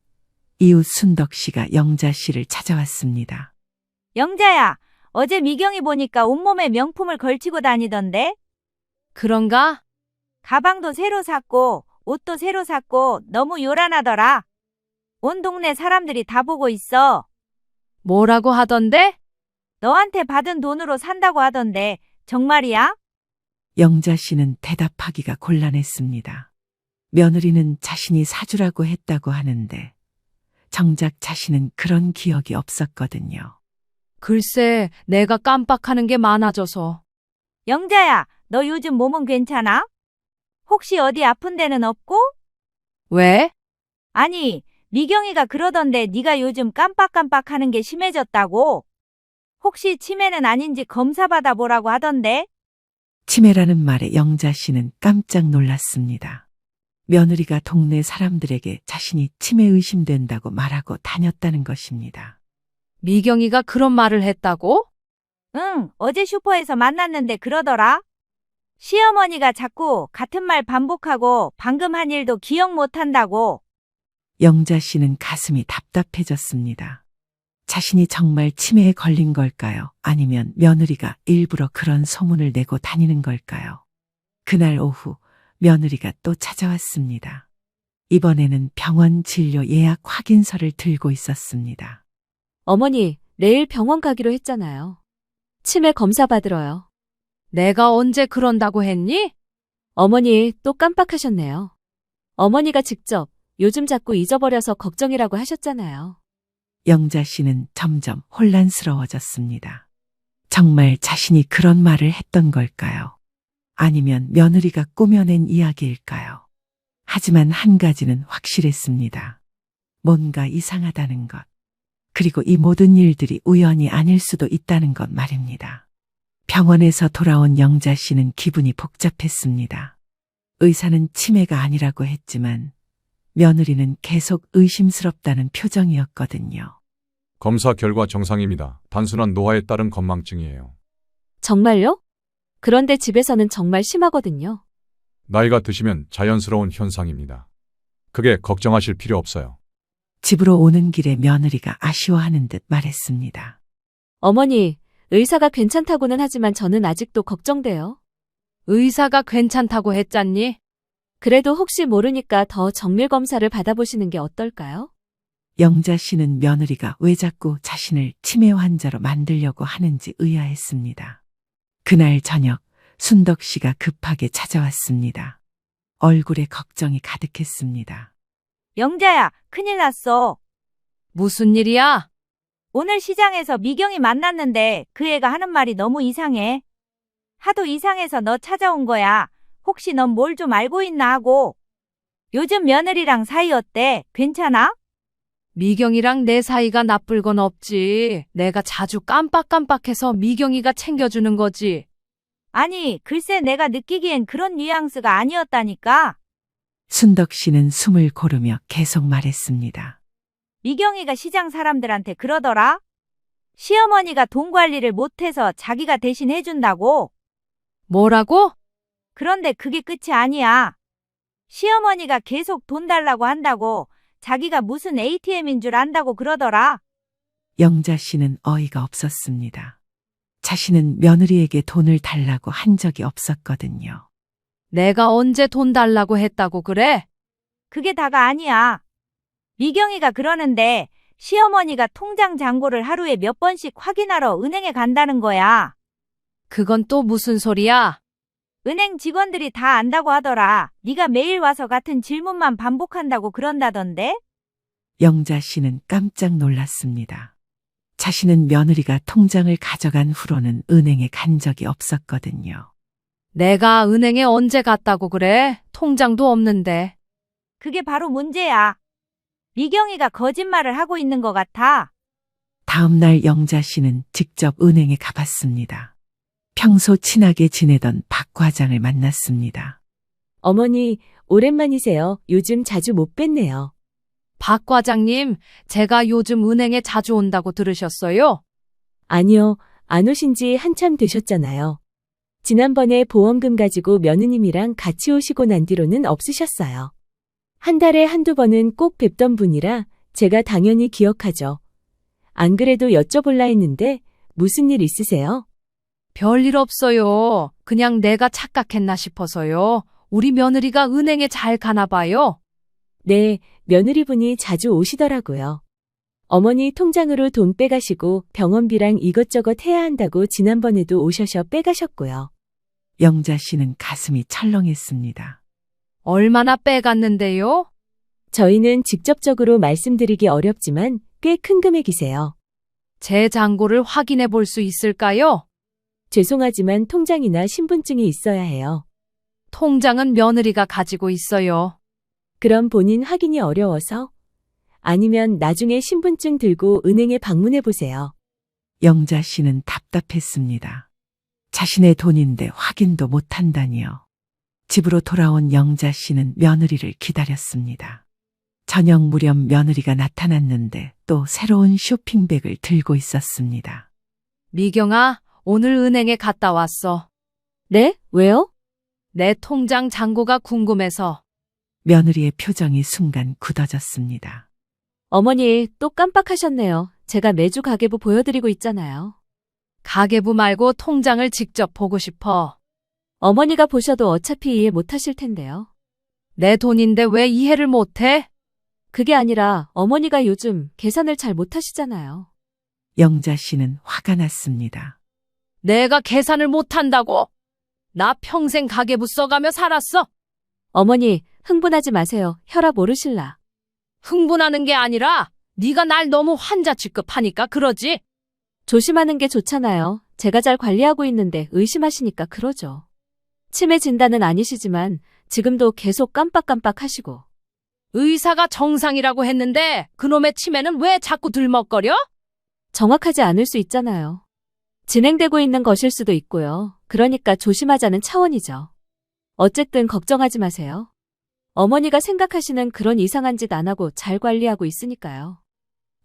이웃 순덕 씨가 영자 씨를 찾아왔습니다. 영자야, 어제 미경이 보니까 온몸에 명품을 걸치고 다니던데? 그런가? 가방도 새로 샀고, 옷도 새로 샀고, 너무 요란하더라. 온 동네 사람들이 다 보고 있어. 뭐라고 하던데? 너한테 받은 돈으로 산다고 하던데, 정말이야? 영자 씨는 대답하기가 곤란했습니다. 며느리는 자신이 사주라고 했다고 하는데 정작 자신은 그런 기억이 없었거든요. 글쎄, 내가 깜빡하는 게 많아져서. 영자야, 너 요즘 몸은 괜찮아? 혹시 어디 아픈 데는 없고? 왜? 아니, 미경이가 그러던데 네가 요즘 깜빡깜빡하는 게 심해졌다고? 혹시 치매는 아닌지 검사 받아보라고 하던데? 치매라는 말에 영자 씨는 깜짝 놀랐습니다. 며느리가 동네 사람들에게 자신이 치매 의심된다고 말하고 다녔다는 것입니다. 미경이가 그런 말을 했다고? 응, 어제 슈퍼에서 만났는데 그러더라. 시어머니가 자꾸 같은 말 반복하고 방금 한 일도 기억 못한다고. 영자 씨는 가슴이 답답해졌습니다. 자신이 정말 치매에 걸린 걸까요? 아니면 며느리가 일부러 그런 소문을 내고 다니는 걸까요? 그날 오후 며느리가 또 찾아왔습니다. 이번에는 병원 진료 예약 확인서를 들고 있었습니다. 어머니, 내일 병원 가기로 했잖아요. 치매 검사 받으러요. 내가 언제 그런다고 했니? 어머니 또 깜빡하셨네요. 어머니가 직접 요즘 자꾸 잊어버려서 걱정이라고 하셨잖아요. 영자 씨는 점점 혼란스러워졌습니다. 정말 자신이 그런 말을 했던 걸까요? 아니면 며느리가 꾸며낸 이야기일까요? 하지만 한 가지는 확실했습니다. 뭔가 이상하다는 것. 그리고 이 모든 일들이 우연이 아닐 수도 있다는 것 말입니다. 병원에서 돌아온 영자 씨는 기분이 복잡했습니다. 의사는 치매가 아니라고 했지만 며느리는 계속 의심스럽다는 표정이었거든요. 검사 결과 정상입니다. 단순한 노화에 따른 건망증이에요. 정말요? 그런데 집에서는 정말 심하거든요. 나이가 드시면 자연스러운 현상입니다. 크게 걱정하실 필요 없어요. 집으로 오는 길에 며느리가 아쉬워하는 듯 말했습니다. 어머니, 의사가 괜찮다고는 하지만 저는 아직도 걱정돼요. 의사가 괜찮다고 했잖니? 그래도 혹시 모르니까 더 정밀 검사를 받아보시는 게 어떨까요? 영자 씨는 며느리가 왜 자꾸 자신을 치매 환자로 만들려고 하는지 의아했습니다. 그날 저녁 순덕 씨가 급하게 찾아왔습니다. 얼굴에 걱정이 가득했습니다. 영자야, 큰일 났어. 무슨 일이야? 오늘 시장에서 미경이 만났는데 그 애가 하는 말이 너무 이상해. 하도 이상해서 너 찾아온 거야. 혹시 넌 뭘 좀 알고 있나 하고. 요즘 며느리랑 사이 어때? 괜찮아? 미경이랑 내 사이가 나쁠 건 없지. 내가 자주 깜빡깜빡해서 미경이가 챙겨주는 거지. 아니, 글쎄 내가 느끼기엔 그런 뉘앙스가 아니었다니까. 순덕 씨는 숨을 고르며 계속 말했습니다. 미경이가 시장 사람들한테 그러더라. 시어머니가 돈 관리를 못해서 자기가 대신 해준다고. 뭐라고? 그런데 그게 끝이 아니야. 시어머니가 계속 돈 달라고 한다고. 자기가 무슨 ATM인 줄 안다고 그러더라. 영자 씨는 어이가 없었습니다. 자신은 며느리에게 돈을 달라고 한 적이 없었거든요. 내가 언제 돈 달라고 했다고 그래? 그게 다가 아니야. 미경이가 그러는데 시어머니가 통장 잔고를 하루에 몇 번씩 확인하러 은행에 간다는 거야. 그건 또 무슨 소리야? 은행 직원들이 다 안다고 하더라. 네가 매일 와서 같은 질문만 반복한다고 그런다던데? 영자 씨는 깜짝 놀랐습니다. 자신은 며느리가 통장을 가져간 후로는 은행에 간 적이 없었거든요. 내가 은행에 언제 갔다고 그래? 통장도 없는데. 그게 바로 문제야. 미경이가 거짓말을 하고 있는 것 같아. 다음 날 영자 씨는 직접 은행에 가봤습니다. 평소 친하게 지내던 박 과장을 만났습니다. 어머니, 오랜만이세요. 요즘 자주 못 뵀네요. 박 과장님, 제가 요즘 은행에 자주 온다고 들으셨어요? 아니요, 안 오신 지 한참 되셨잖아요. 지난번에 보험금 가지고 며느님이랑 같이 오시고 난 뒤로는 없으셨어요. 한 달에 한두 번은 꼭 뵙던 분이라 제가 당연히 기억하죠. 안 그래도 여쭤볼라 했는데 무슨 일 있으세요? 별일 없어요. 그냥 내가 착각했나 싶어서요. 우리 며느리가 은행에 잘 가나 봐요. 네, 며느리분이 자주 오시더라고요. 어머니 통장으로 돈 빼가시고 병원비랑 이것저것 해야 한다고 지난번에도 오셔서 빼가셨고요. 영자 씨는 가슴이 철렁했습니다. 얼마나 빼갔는데요? 저희는 직접적으로 말씀드리기 어렵지만 꽤 큰 금액이세요. 제 잔고를 확인해 볼 수 있을까요? 죄송하지만 통장이나 신분증이 있어야 해요. 통장은 며느리가 가지고 있어요. 그럼 본인 확인이 어려워서? 아니면 나중에 신분증 들고 은행에 방문해 보세요. 영자 씨는 답답했습니다. 자신의 돈인데 확인도 못한다니요. 집으로 돌아온 영자 씨는 며느리를 기다렸습니다. 저녁 무렵 며느리가 나타났는데 또 새로운 쇼핑백을 들고 있었습니다. 미경아, 오늘 은행에 갔다 왔어. 네? 왜요? 내 통장 잔고가 궁금해서. 며느리의 표정이 순간 굳어졌습니다. 어머니, 또 깜빡하셨네요. 제가 매주 가계부 보여드리고 있잖아요. 가계부 말고 통장을 직접 보고 싶어. 어머니가 보셔도 어차피 이해 못하실 텐데요. 내 돈인데 왜 이해를 못해? 그게 아니라 어머니가 요즘 계산을 잘 못하시잖아요. 영자 씨는 화가 났습니다. 내가 계산을 못한다고? 나 평생 가계부 써가며 살았어. 어머니, 흥분하지 마세요. 혈압 오르실라. 흥분하는 게 아니라 네가 날 너무 환자 취급하니까 그러지. 조심하는 게 좋잖아요. 제가 잘 관리하고 있는데 의심하시니까 그러죠. 치매 진단은 아니시지만 지금도 계속 깜빡깜빡 하시고. 의사가 정상이라고 했는데 그놈의 치매는 왜 자꾸 들먹거려? 정확하지 않을 수 있잖아요. 진행되고 있는 것일 수도 있고요. 그러니까 조심하자는 차원이죠. 어쨌든 걱정하지 마세요. 어머니가 생각하시는 그런 이상한 짓 안 하고 잘 관리하고 있으니까요.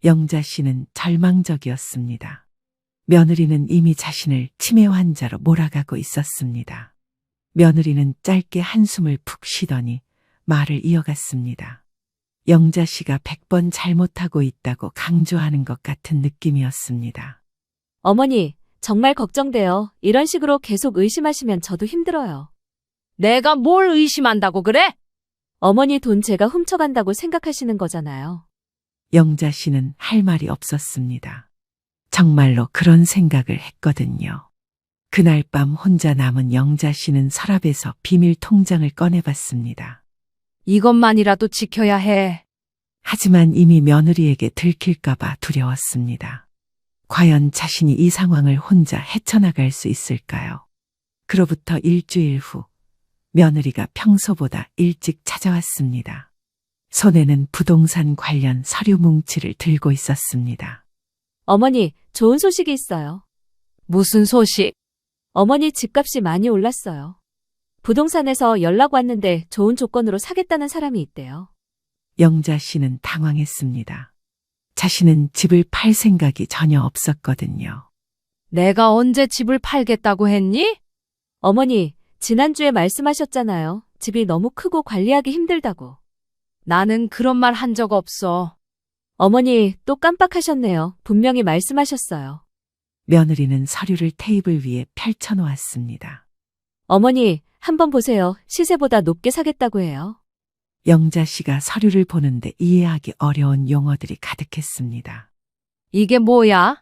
영자 씨는 절망적이었습니다. 며느리는 이미 자신을 치매 환자로 몰아가고 있었습니다. 며느리는 짧게 한숨을 푹 쉬더니 말을 이어갔습니다. 영자 씨가 100번 잘못하고 있다고 강조하는 것 같은 느낌이었습니다. 어머니, 정말 걱정돼요. 이런 식으로 계속 의심하시면 저도 힘들어요. 내가 뭘 의심한다고 그래? 어머니 돈 제가 훔쳐간다고 생각하시는 거잖아요. 영자 씨는 할 말이 없었습니다. 정말로 그런 생각을 했거든요. 그날 밤 혼자 남은 영자 씨는 서랍에서 비밀 통장을 꺼내봤습니다. 이것만이라도 지켜야 해. 하지만 이미 며느리에게 들킬까봐 두려웠습니다. 과연 자신이 이 상황을 혼자 헤쳐나갈 수 있을까요? 그로부터 일주일 후 며느리가 평소보다 일찍 찾아왔습니다. 손에는 부동산 관련 서류 뭉치를 들고 있었습니다. 어머니, 좋은 소식이 있어요. 무슨 소식? 어머니 집값이 많이 올랐어요. 부동산에서 연락 왔는데 좋은 조건으로 사겠다는 사람이 있대요. 영자 씨는 당황했습니다. 자신은 집을 팔 생각이 전혀 없었거든요. 내가 언제 집을 팔겠다고 했니? 어머니, 지난주에 말씀하셨잖아요. 집이 너무 크고 관리하기 힘들다고. 나는 그런 말 한 적 없어. 어머니, 또 깜빡하셨네요. 분명히 말씀하셨어요. 며느리는 서류를 테이블 위에 펼쳐놓았습니다. 어머니, 한번 보세요. 시세보다 높게 사겠다고 해요. 영자 씨가 서류를 보는데 이해하기 어려운 용어들이 가득했습니다. 이게 뭐야?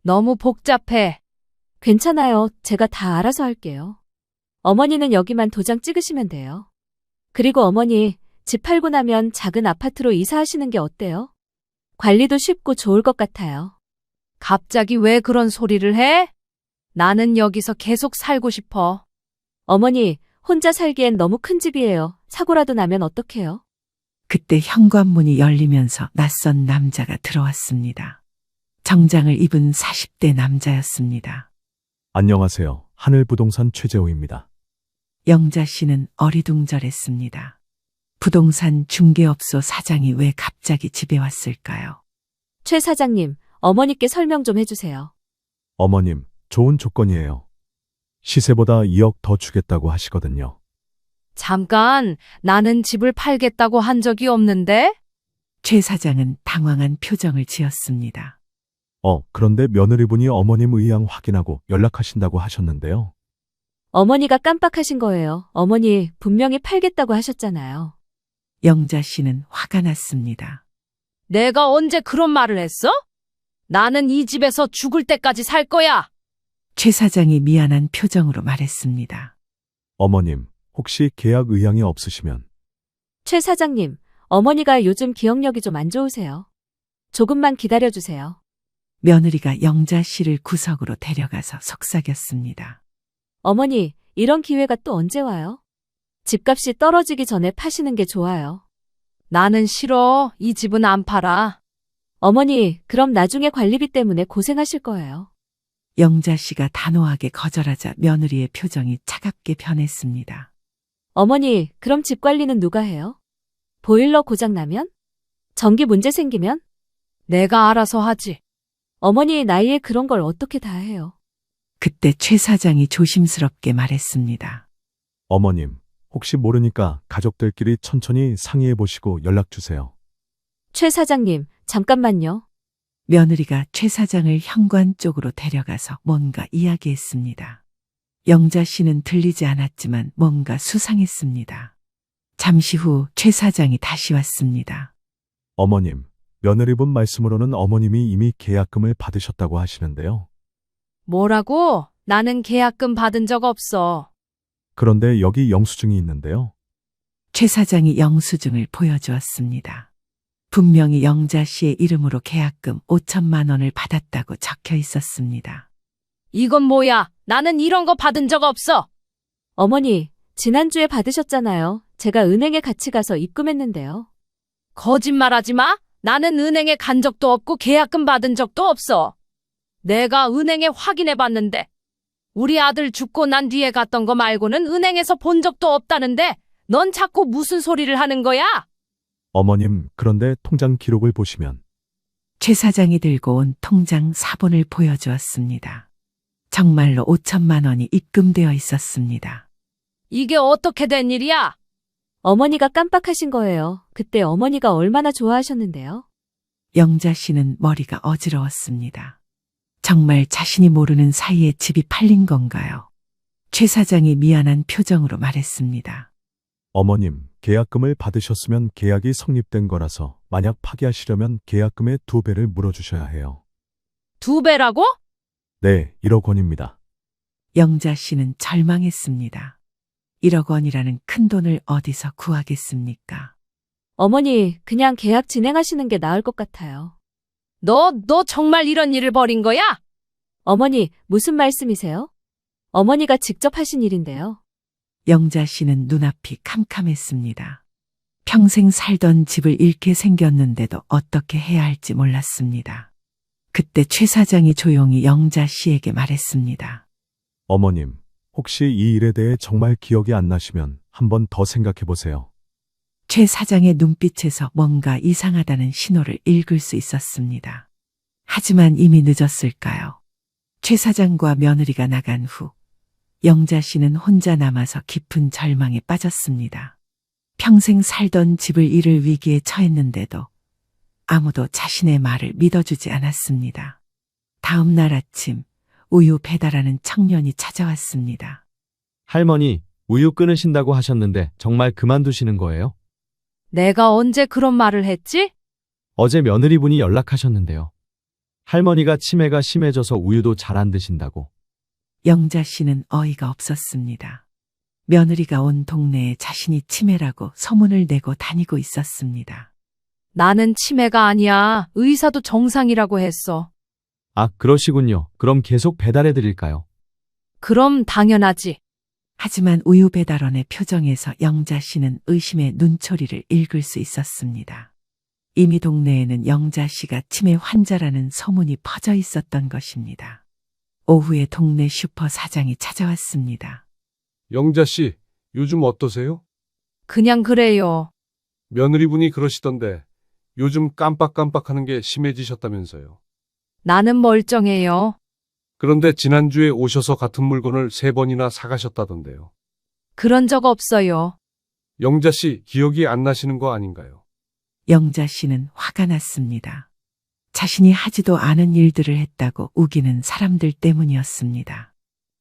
너무 복잡해. 괜찮아요. 제가 다 알아서 할게요. 어머니는 여기만 도장 찍으시면 돼요. 그리고 어머니, 집 팔고 나면 작은 아파트로 이사하시는 게 어때요? 관리도 쉽고 좋을 것 같아요. 갑자기 왜 그런 소리를 해? 나는 여기서 계속 살고 싶어. 어머니, 혼자 살기엔 너무 큰 집이에요. 사고라도 나면 어떡해요? 그때 현관문이 열리면서 낯선 남자가 들어왔습니다. 정장을 입은 40대 남자였습니다. 안녕하세요. 하늘부동산 최재호입니다. 영자 씨는 어리둥절했습니다. 부동산 중개업소 사장이 왜 갑자기 집에 왔을까요? 최 사장님, 어머니께 설명 좀 해주세요. 어머님, 좋은 조건이에요. 시세보다 2억 더 주겠다고 하시거든요. 잠깐, 나는 집을 팔겠다고 한 적이 없는데? 최 사장은 당황한 표정을 지었습니다. 그런데 며느리분이 어머님 의향 확인하고 연락하신다고 하셨는데요. 어머니가 깜빡하신 거예요. 어머니, 분명히 팔겠다고 하셨잖아요. 영자 씨는 화가 났습니다. 내가 언제 그런 말을 했어? 나는 이 집에서 죽을 때까지 살 거야. 최 사장이 미안한 표정으로 말했습니다. 어머님, 혹시 계약 의향이 없으시면 최 사장님, 어머니가 요즘 기억력이 좀 안 좋으세요. 조금만 기다려주세요. 며느리가 영자 씨를 구석으로 데려가서 속삭였습니다. 어머니, 이런 기회가 또 언제 와요? 집값이 떨어지기 전에 파시는 게 좋아요. 나는 싫어. 이 집은 안 팔아. 어머니, 그럼 나중에 관리비 때문에 고생하실 거예요. 영자 씨가 단호하게 거절하자 며느리의 표정이 차갑게 변했습니다. 어머니, 그럼 집 관리는 누가 해요? 보일러 고장 나면? 전기 문제 생기면? 내가 알아서 하지. 어머니 나이에 그런 걸 어떻게 다 해요? 그때 최 사장이 조심스럽게 말했습니다. 어머님, 혹시 모르니까 가족들끼리 천천히 상의해 보시고 연락 주세요. 최 사장님, 잠깐만요. 며느리가 최 사장을 현관 쪽으로 데려가서 뭔가 이야기했습니다. 영자 씨는 들리지 않았지만 뭔가 수상했습니다. 잠시 후 최 사장이 다시 왔습니다. 어머님, 며느리분 말씀으로는 어머님이 이미 계약금을 받으셨다고 하시는데요. 뭐라고? 나는 계약금 받은 적 없어. 그런데 여기 영수증이 있는데요. 최 사장이 영수증을 보여주었습니다. 분명히 영자 씨의 이름으로 계약금 5천만 원을 받았다고 적혀 있었습니다. 이건 뭐야? 나는 이런 거 받은 적 없어. 어머니, 지난주에 받으셨잖아요. 제가 은행에 같이 가서 입금했는데요. 거짓말하지 마. 나는 은행에 간 적도 없고 계약금 받은 적도 없어. 내가 은행에 확인해 봤는데 우리 아들 죽고 난 뒤에 갔던 거 말고는 은행에서 본 적도 없다는데 넌 자꾸 무슨 소리를 하는 거야? 어머님, 그런데 통장 기록을 보시면 최 사장이 들고 온 통장 사본을 보여주었습니다. 정말로 5천만 원이 입금되어 있었습니다. 이게 어떻게 된 일이야? 어머니가 깜빡하신 거예요. 그때 어머니가 얼마나 좋아하셨는데요. 영자 씨는 머리가 어지러웠습니다. 정말 자신이 모르는 사이에 집이 팔린 건가요? 최 사장이 미안한 표정으로 말했습니다. 어머님, 계약금을 받으셨으면 계약이 성립된 거라서 만약 파기하시려면 계약금의 2배를 물어주셔야 해요. 2배라고? 네, 1억 원입니다. 영자 씨는 절망했습니다. 1억 원이라는 큰 돈을 어디서 구하겠습니까? 어머니, 그냥 계약 진행하시는 게 나을 것 같아요. 너 정말 이런 일을 벌인 거야? 어머니, 무슨 말씀이세요? 어머니가 직접 하신 일인데요. 영자 씨는 눈앞이 캄캄했습니다. 평생 살던 집을 잃게 생겼는데도 어떻게 해야 할지 몰랐습니다. 그때 최 사장이 조용히 영자 씨에게 말했습니다. 어머님, 혹시 이 일에 대해 정말 기억이 안 나시면 한번 더 생각해 보세요. 최 사장의 눈빛에서 뭔가 이상하다는 신호를 읽을 수 있었습니다. 하지만 이미 늦었을까요? 최 사장과 며느리가 나간 후 영자 씨는 혼자 남아서 깊은 절망에 빠졌습니다. 평생 살던 집을 잃을 위기에 처했는데도 아무도 자신의 말을 믿어주지 않았습니다. 다음 날 아침 우유 배달하는 청년이 찾아왔습니다. 할머니, 우유 끊으신다고 하셨는데 정말 그만두시는 거예요? 내가 언제 그런 말을 했지? 어제 며느리분이 연락하셨는데요. 할머니가 치매가 심해져서 우유도 잘 안 드신다고. 영자 씨는 어이가 없었습니다. 며느리가 온 동네에 자신이 치매라고 소문을 내고 다니고 있었습니다. 나는 치매가 아니야. 의사도 정상이라고 했어. 아, 그러시군요. 그럼 계속 배달해 드릴까요? 그럼 당연하지. 하지만 우유 배달원의 표정에서 영자 씨는 의심의 눈초리를 읽을 수 있었습니다. 이미 동네에는 영자 씨가 치매 환자라는 소문이 퍼져 있었던 것입니다. 오후에 동네 슈퍼 사장이 찾아왔습니다. 영자 씨, 요즘 어떠세요? 그냥 그래요. 며느리분이 그러시던데 요즘 깜빡깜빡하는 게 심해지셨다면서요. 나는 멀쩡해요. 그런데 지난주에 오셔서 같은 물건을 3번이나 사가셨다던데요. 그런 적 없어요. 영자 씨, 기억이 안 나시는 거 아닌가요? 영자 씨는 화가 났습니다. 자신이 하지도 않은 일들을 했다고 우기는 사람들 때문이었습니다.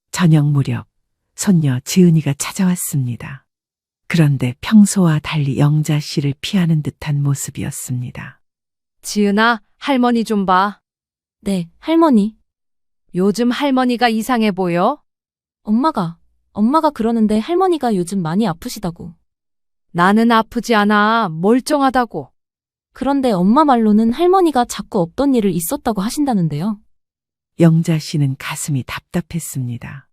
저녁 무렵 손녀 지은이가 찾아왔습니다. 그런데 평소와 달리 영자 씨를 피하는 듯한 모습이었습니다. 지은아, 할머니 좀 봐. 네, 할머니. 요즘 할머니가 이상해 보여? 엄마가 그러는데 할머니가 요즘 많이 아프시다고. 나는 아프지 않아. 멀쩡하다고. 그런데 엄마 말로는 할머니가 자꾸 없던 일을 있었다고 하신다는데요. 영자 씨는 가슴이 답답했습니다.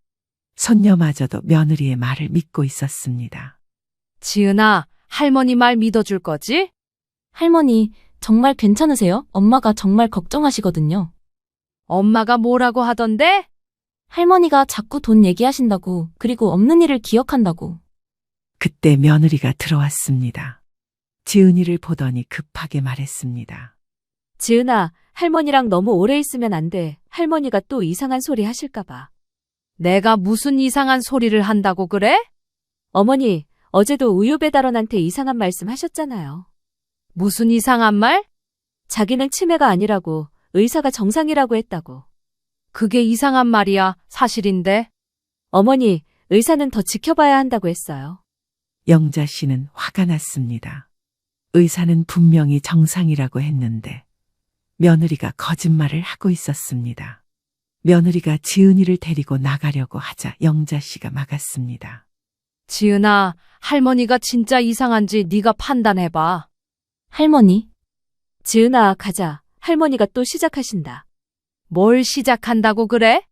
손녀마저도 며느리의 말을 믿고 있었습니다. 지은아, 할머니 말 믿어줄 거지? 할머니, 정말 괜찮으세요? 엄마가 정말 걱정하시거든요. 엄마가 뭐라고 하던데? 할머니가 자꾸 돈 얘기하신다고, 그리고 없는 일을 기억한다고. 그때 며느리가 들어왔습니다. 지은이를 보더니 급하게 말했습니다. 지은아, 할머니랑 너무 오래 있으면 안 돼. 할머니가 또 이상한 소리 하실까봐. 내가 무슨 이상한 소리를 한다고 그래? 어머니, 어제도 우유 배달원한테 이상한 말씀 하셨잖아요. 무슨 이상한 말? 자기는 치매가 아니라고, 의사가 정상이라고 했다고. 그게 이상한 말이야. 사실인데. 어머니, 의사는 더 지켜봐야 한다고 했어요. 영자 씨는 화가 났습니다. 의사는 분명히 정상이라고 했는데 며느리가 거짓말을 하고 있었습니다. 며느리가 지은이를 데리고 나가려고 하자 영자 씨가 막았습니다. 지은아, 할머니가 진짜 이상한지 네가 판단해봐. 할머니, 지은아, 가자. 할머니가 또 시작하신다. 뭘 시작한다고 그래?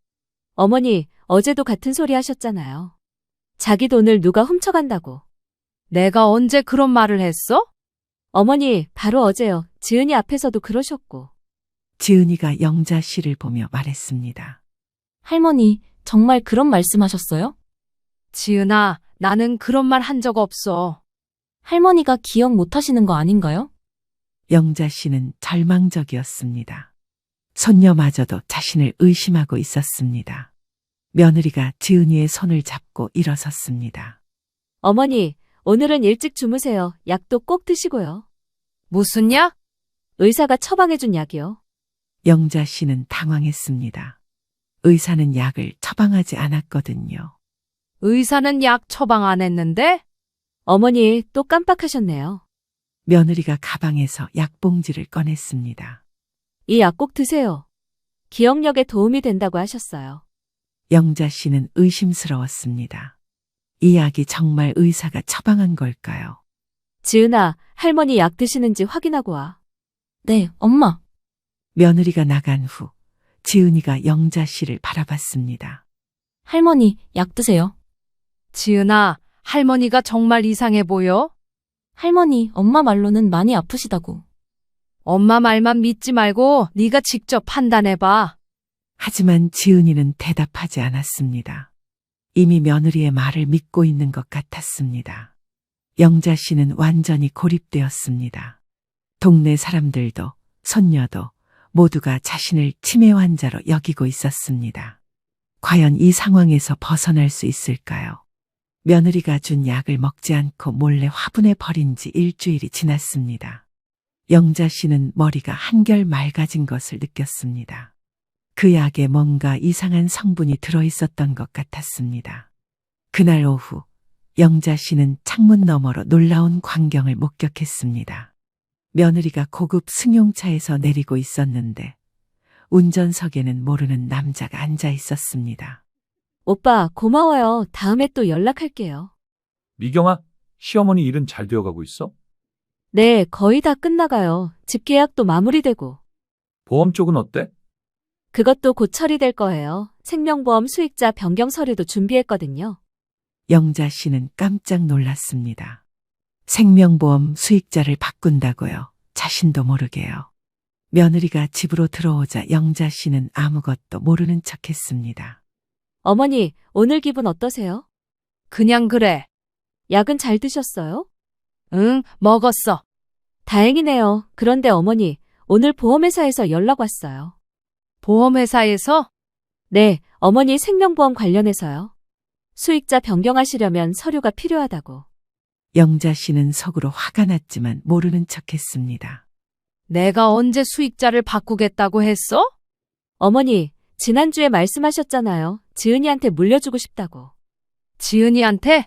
어머니, 어제도 같은 소리 하셨잖아요. 자기 돈을 누가 훔쳐간다고. 내가 언제 그런 말을 했어? 어머니, 바로 어제요. 지은이 앞에서도 그러셨고. 지은이가 영자 씨를 보며 말했습니다. 할머니, 정말 그런 말씀하셨어요? 지은아, 나는 그런 말 한 적 없어. 할머니가 기억 못 하시는 거 아닌가요? 영자 씨는 절망적이었습니다. 손녀마저도 자신을 의심하고 있었습니다. 며느리가 지은이의 손을 잡고 일어섰습니다. 어머니, 오늘은 일찍 주무세요. 약도 꼭 드시고요. 무슨 약? 의사가 처방해준 약이요. 영자 씨는 당황했습니다. 의사는 약을 처방하지 않았거든요. 의사는 약 처방 안 했는데? 어머니, 또 깜빡하셨네요. 며느리가 가방에서 약봉지를 꺼냈습니다. 이 약 꼭 드세요. 기억력에 도움이 된다고 하셨어요. 영자 씨는 의심스러웠습니다. 이 약이 정말 의사가 처방한 걸까요? 지은아, 할머니 약 드시는지 확인하고 와. 네, 엄마. 며느리가 나간 후 지은이가 영자 씨를 바라봤습니다. 할머니, 약 드세요. 지은아, 할머니가 정말 이상해 보여? 할머니, 엄마 말로는 많이 아프시다고. 엄마 말만 믿지 말고 네가 직접 판단해봐. 하지만 지은이는 대답하지 않았습니다. 이미 며느리의 말을 믿고 있는 것 같았습니다. 영자 씨는 완전히 고립되었습니다. 동네 사람들도 손녀도 모두가 자신을 치매 환자로 여기고 있었습니다. 과연 이 상황에서 벗어날 수 있을까요? 며느리가 준 약을 먹지 않고 몰래 화분에 버린 지 일주일이 지났습니다. 영자 씨는 머리가 한결 맑아진 것을 느꼈습니다. 그 약에 뭔가 이상한 성분이 들어있었던 것 같았습니다. 그날 오후 영자 씨는 창문 너머로 놀라운 광경을 목격했습니다. 며느리가 고급 승용차에서 내리고 있었는데 운전석에는 모르는 남자가 앉아 있었습니다. 오빠, 고마워요. 다음에 또 연락할게요. 미경아, 시어머니 일은 잘 되어가고 있어? 네, 거의 다 끝나가요. 집 계약도 마무리되고. 보험 쪽은 어때? 그것도 곧 처리될 거예요. 생명보험 수익자 변경 서류도 준비했거든요. 영자 씨는 깜짝 놀랐습니다. 생명보험 수익자를 바꾼다고요. 자신도 모르게요. 며느리가 집으로 들어오자 영자 씨는 아무것도 모르는 척했습니다. 어머니, 오늘 기분 어떠세요? 그냥 그래. 약은 잘 드셨어요? 응, 먹었어. 다행이네요. 그런데 어머니, 오늘 보험회사에서 연락 왔어요. 보험회사에서? 네, 어머니 생명보험 관련해서요. 수익자 변경하시려면 서류가 필요하다고. 영자 씨는 속으로 화가 났지만 모르는 척했습니다. 내가 언제 수익자를 바꾸겠다고 했어? 어머니, 지난주에 말씀하셨잖아요. 지은이한테 물려주고 싶다고. 지은이한테?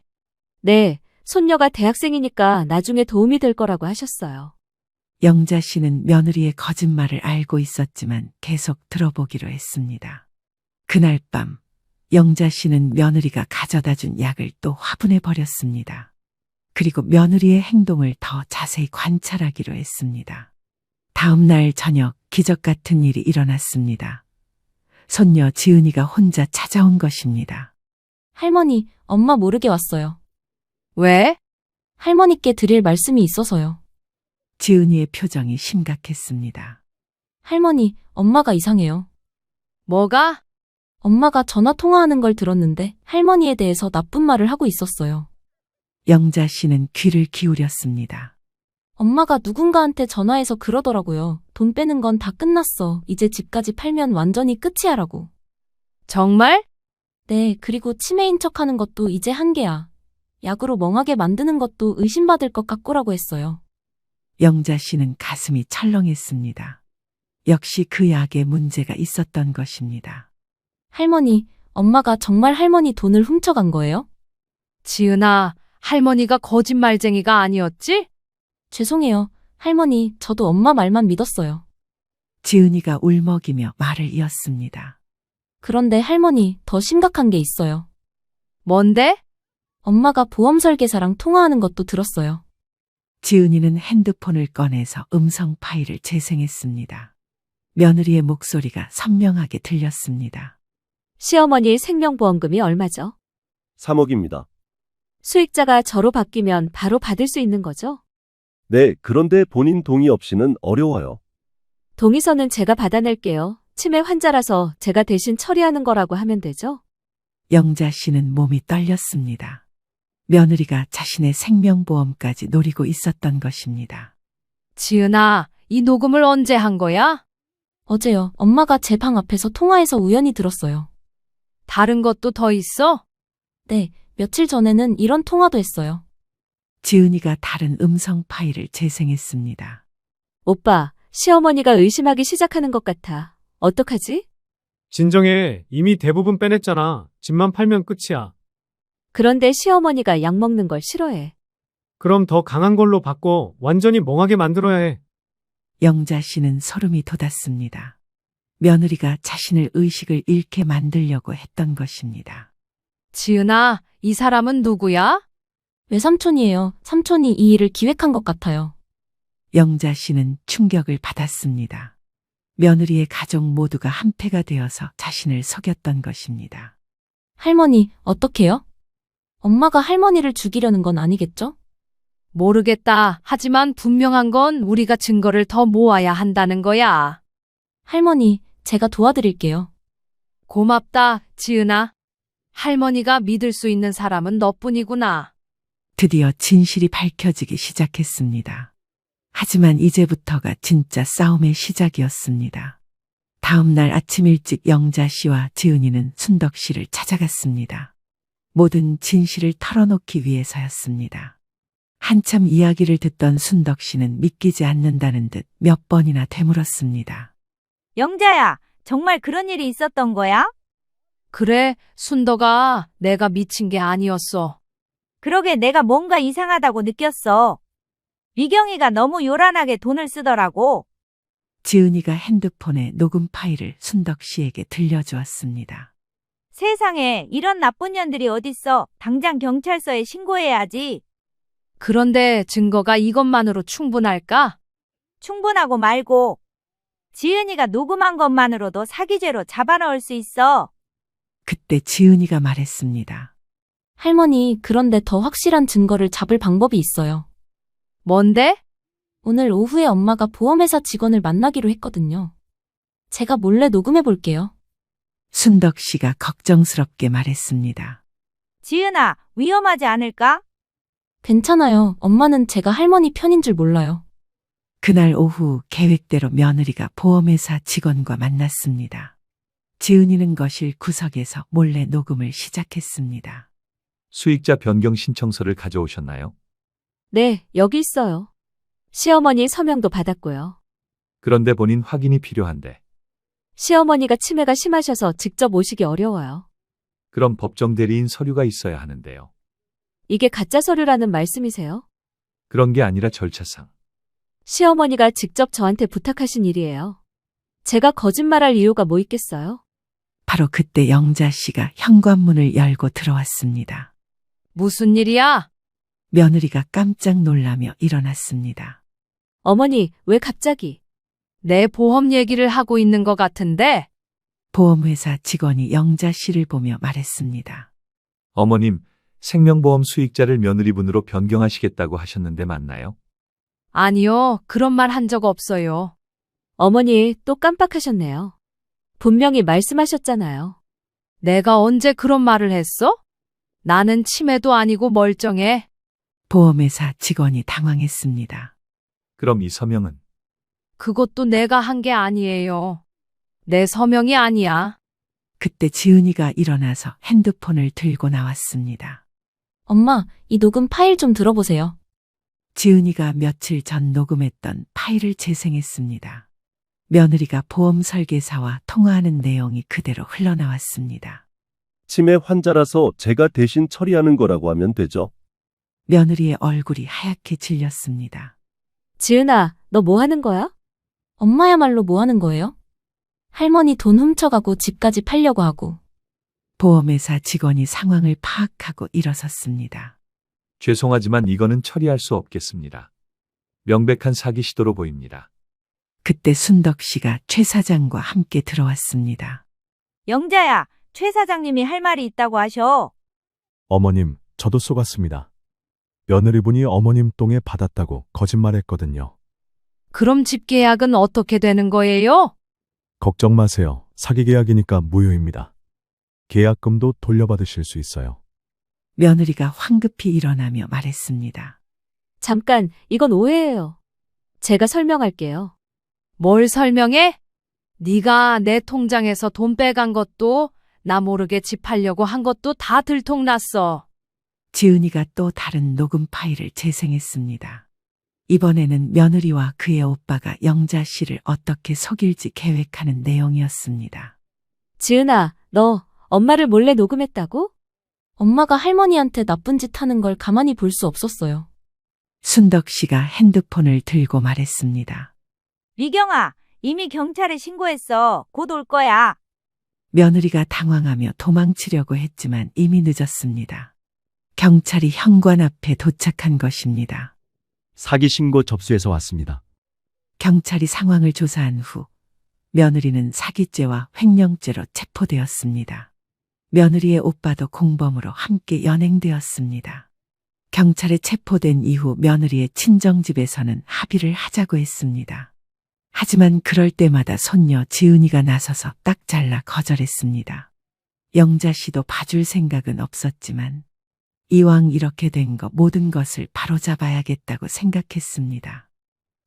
네, 손녀가 대학생이니까 나중에 도움이 될 거라고 하셨어요. 영자 씨는 며느리의 거짓말을 알고 있었지만 계속 들어보기로 했습니다. 그날 밤 영자 씨는 며느리가 가져다 준 약을 또 화분해 버렸습니다. 그리고 며느리의 행동을 더 자세히 관찰하기로 했습니다. 다음 날 저녁 기적 같은 일이 일어났습니다. 손녀 지은이가 혼자 찾아온 것입니다. 할머니, 엄마 모르게 왔어요. 왜? 할머니께 드릴 말씀이 있어서요. 지은이의 표정이 심각했습니다. 할머니, 엄마가 이상해요. 뭐가? 엄마가 전화 통화하는 걸 들었는데 할머니에 대해서 나쁜 말을 하고 있었어요. 영자 씨는 귀를 기울였습니다. 엄마가 누군가한테 전화해서 그러더라고요. 돈 빼는 건 다 끝났어. 이제 집까지 팔면 완전히 끝이야라고. 정말? 네, 그리고 치매인 척하는 것도 이제 한계야. 약으로 멍하게 만드는 것도 의심받을 것 같고라고 했어요. 영자 씨는 가슴이 철렁했습니다. 역시 그 약에 문제가 있었던 것입니다. 할머니, 엄마가 정말 할머니 돈을 훔쳐간 거예요? 지은아, 할머니가 거짓말쟁이가 아니었지? 죄송해요. 할머니, 저도 엄마 말만 믿었어요. 지은이가 울먹이며 말을 이었습니다. 그런데 할머니, 더 심각한 게 있어요. 뭔데? 엄마가 보험 설계사랑 통화하는 것도 들었어요. 지은이는 핸드폰을 꺼내서 음성 파일을 재생했습니다. 며느리의 목소리가 선명하게 들렸습니다. 시어머니 생명보험금이 얼마죠? 3억입니다. 수익자가 저로 바뀌면 바로 받을 수 있는 거죠? 네, 그런데 본인 동의 없이는 어려워요. 동의서는 제가 받아낼게요. 치매 환자라서 제가 대신 처리하는 거라고 하면 되죠? 영자 씨는 몸이 떨렸습니다. 며느리가 자신의 생명보험까지 노리고 있었던 것입니다. 지은아, 이 녹음을 언제 한 거야? 어제요. 엄마가 제 방 앞에서 통화해서 우연히 들었어요. 다른 것도 더 있어? 네, 며칠 전에는 이런 통화도 했어요. 지은이가 다른 음성 파일을 재생했습니다. 오빠, 시어머니가 의심하기 시작하는 것 같아. 어떡하지? 진정해. 이미 대부분 빼냈잖아. 집만 팔면 끝이야. 그런데 시어머니가 약 먹는 걸 싫어해. 그럼 더 강한 걸로 바꿔 완전히 멍하게 만들어야 해. 영자 씨는 소름이 돋았습니다. 며느리가 자신을 의식을 잃게 만들려고 했던 것입니다. 지은아, 이 사람은 누구야? 외삼촌이에요. 삼촌이 이 일을 기획한 것 같아요. 영자 씨는 충격을 받았습니다. 며느리의 가족 모두가 한패가 되어서 자신을 속였던 것입니다. 할머니, 어떡해요? 엄마가 할머니를 죽이려는 건 아니겠죠? 모르겠다. 하지만 분명한 건 우리가 증거를 더 모아야 한다는 거야. 할머니, 제가 도와드릴게요. 고맙다, 지은아. 할머니가 믿을 수 있는 사람은 너뿐이구나. 드디어 진실이 밝혀지기 시작했습니다. 하지만 이제부터가 진짜 싸움의 시작이었습니다. 다음 날 아침 일찍 영자 씨와 지은이는 순덕 씨를 찾아갔습니다. 모든 진실을 털어놓기 위해서였습니다. 한참 이야기를 듣던 순덕 씨는 믿기지 않는다는 듯 몇 번이나 되물었습니다. 영자야, 정말 그런 일이 있었던 거야? 그래, 순덕아, 내가 미친 게 아니었어. 그러게 내가 뭔가 이상하다고 느꼈어. 미경이가 너무 요란하게 돈을 쓰더라고. 지은이가 핸드폰에 녹음 파일을 순덕 씨에게 들려주었습니다. 세상에 이런 나쁜 년들이 어딨어. 당장 경찰서에 신고해야지. 그런데 증거가 이것만으로 충분할까? 충분하고 말고. 지은이가 녹음한 것만으로도 사기죄로 잡아넣을 수 있어. 그때 지은이가 말했습니다. 할머니, 그런데 더 확실한 증거를 잡을 방법이 있어요. 뭔데? 오늘 오후에 엄마가 보험회사 직원을 만나기로 했거든요. 제가 몰래 녹음해 볼게요. 순덕 씨가 걱정스럽게 말했습니다. 지은아, 위험하지 않을까? 괜찮아요. 엄마는 제가 할머니 편인 줄 몰라요. 그날 오후 계획대로 며느리가 보험회사 직원과 만났습니다. 지은이는 거실 구석에서 몰래 녹음을 시작했습니다. 수익자 변경 신청서를 가져오셨나요? 네, 여기 있어요. 시어머니 서명도 받았고요. 그런데 본인 확인이 필요한데. 시어머니가 치매가 심하셔서 직접 오시기 어려워요. 그럼 법정 대리인 서류가 있어야 하는데요. 이게 가짜 서류라는 말씀이세요? 그런 게 아니라 절차상. 시어머니가 직접 저한테 부탁하신 일이에요. 제가 거짓말할 이유가 뭐 있겠어요? 바로 그때 영자 씨가 현관문을 열고 들어왔습니다. 무슨 일이야? 며느리가 깜짝 놀라며 일어났습니다. 어머니, 왜 갑자기? 내 보험 얘기를 하고 있는 것 같은데? 보험회사 직원이 영자 씨를 보며 말했습니다. 어머님, 생명보험 수익자를 며느리분으로 변경하시겠다고 하셨는데 맞나요? 아니요, 그런 말 한 적 없어요. 어머니, 또 깜빡하셨네요. 분명히 말씀하셨잖아요. 내가 언제 그런 말을 했어? 나는 치매도 아니고 멀쩡해. 보험회사 직원이 당황했습니다. 그럼 이 서명은? 그것도 내가 한 게 아니에요. 내 서명이 아니야. 그때 지은이가 일어나서 핸드폰을 들고 나왔습니다. 엄마, 이 녹음 파일 좀 들어보세요. 지은이가 며칠 전 녹음했던 파일을 재생했습니다. 며느리가 보험 설계사와 통화하는 내용이 그대로 흘러나왔습니다. 치매 환자라서 제가 대신 처리하는 거라고 하면 되죠. 며느리의 얼굴이 하얗게 질렸습니다. 지은아, 너 뭐 하는 거야? 엄마야말로 뭐 하는 거예요? 할머니 돈 훔쳐가고 집까지 팔려고 하고. 보험회사 직원이 상황을 파악하고 일어섰습니다. 죄송하지만 이거는 처리할 수 없겠습니다. 명백한 사기 시도로 보입니다. 그때 순덕 씨가 최 사장과 함께 들어왔습니다. 영자야, 최 사장님이 할 말이 있다고 하셔. 어머님, 저도 속았습니다. 며느리분이 어머님 똥에 받았다고 거짓말했거든요. 그럼 집 계약은 어떻게 되는 거예요? 걱정 마세요. 사기 계약이니까 무효입니다. 계약금도 돌려받으실 수 있어요. 며느리가 황급히 일어나며 말했습니다. 잠깐, 이건 오해예요. 제가 설명할게요. 뭘 설명해? 네가 내 통장에서 돈 빼간 것도 나 모르게 집 팔려고 한 것도 다 들통났어. 지은이가 또 다른 녹음 파일을 재생했습니다. 이번에는 며느리와 그의 오빠가 영자 씨를 어떻게 속일지 계획하는 내용이었습니다. 지은아, 너 엄마를 몰래 녹음했다고? 엄마가 할머니한테 나쁜 짓 하는 걸 가만히 볼 수 없었어요. 순덕 씨가 핸드폰을 들고 말했습니다. 미경아, 이미 경찰에 신고했어. 곧 올 거야. 며느리가 당황하며 도망치려고 했지만 이미 늦었습니다. 경찰이 현관 앞에 도착한 것입니다. 사기 신고 접수해서 왔습니다. 경찰이 상황을 조사한 후 며느리는 사기죄와 횡령죄로 체포되었습니다. 며느리의 오빠도 공범으로 함께 연행되었습니다. 경찰에 체포된 이후 며느리의 친정집에서는 합의를 하자고 했습니다. 하지만 그럴 때마다 손녀 지은이가 나서서 딱 잘라 거절했습니다. 영자 씨도 봐줄 생각은 없었지만 이왕 이렇게 된 거 모든 것을 바로잡아야겠다고 생각했습니다.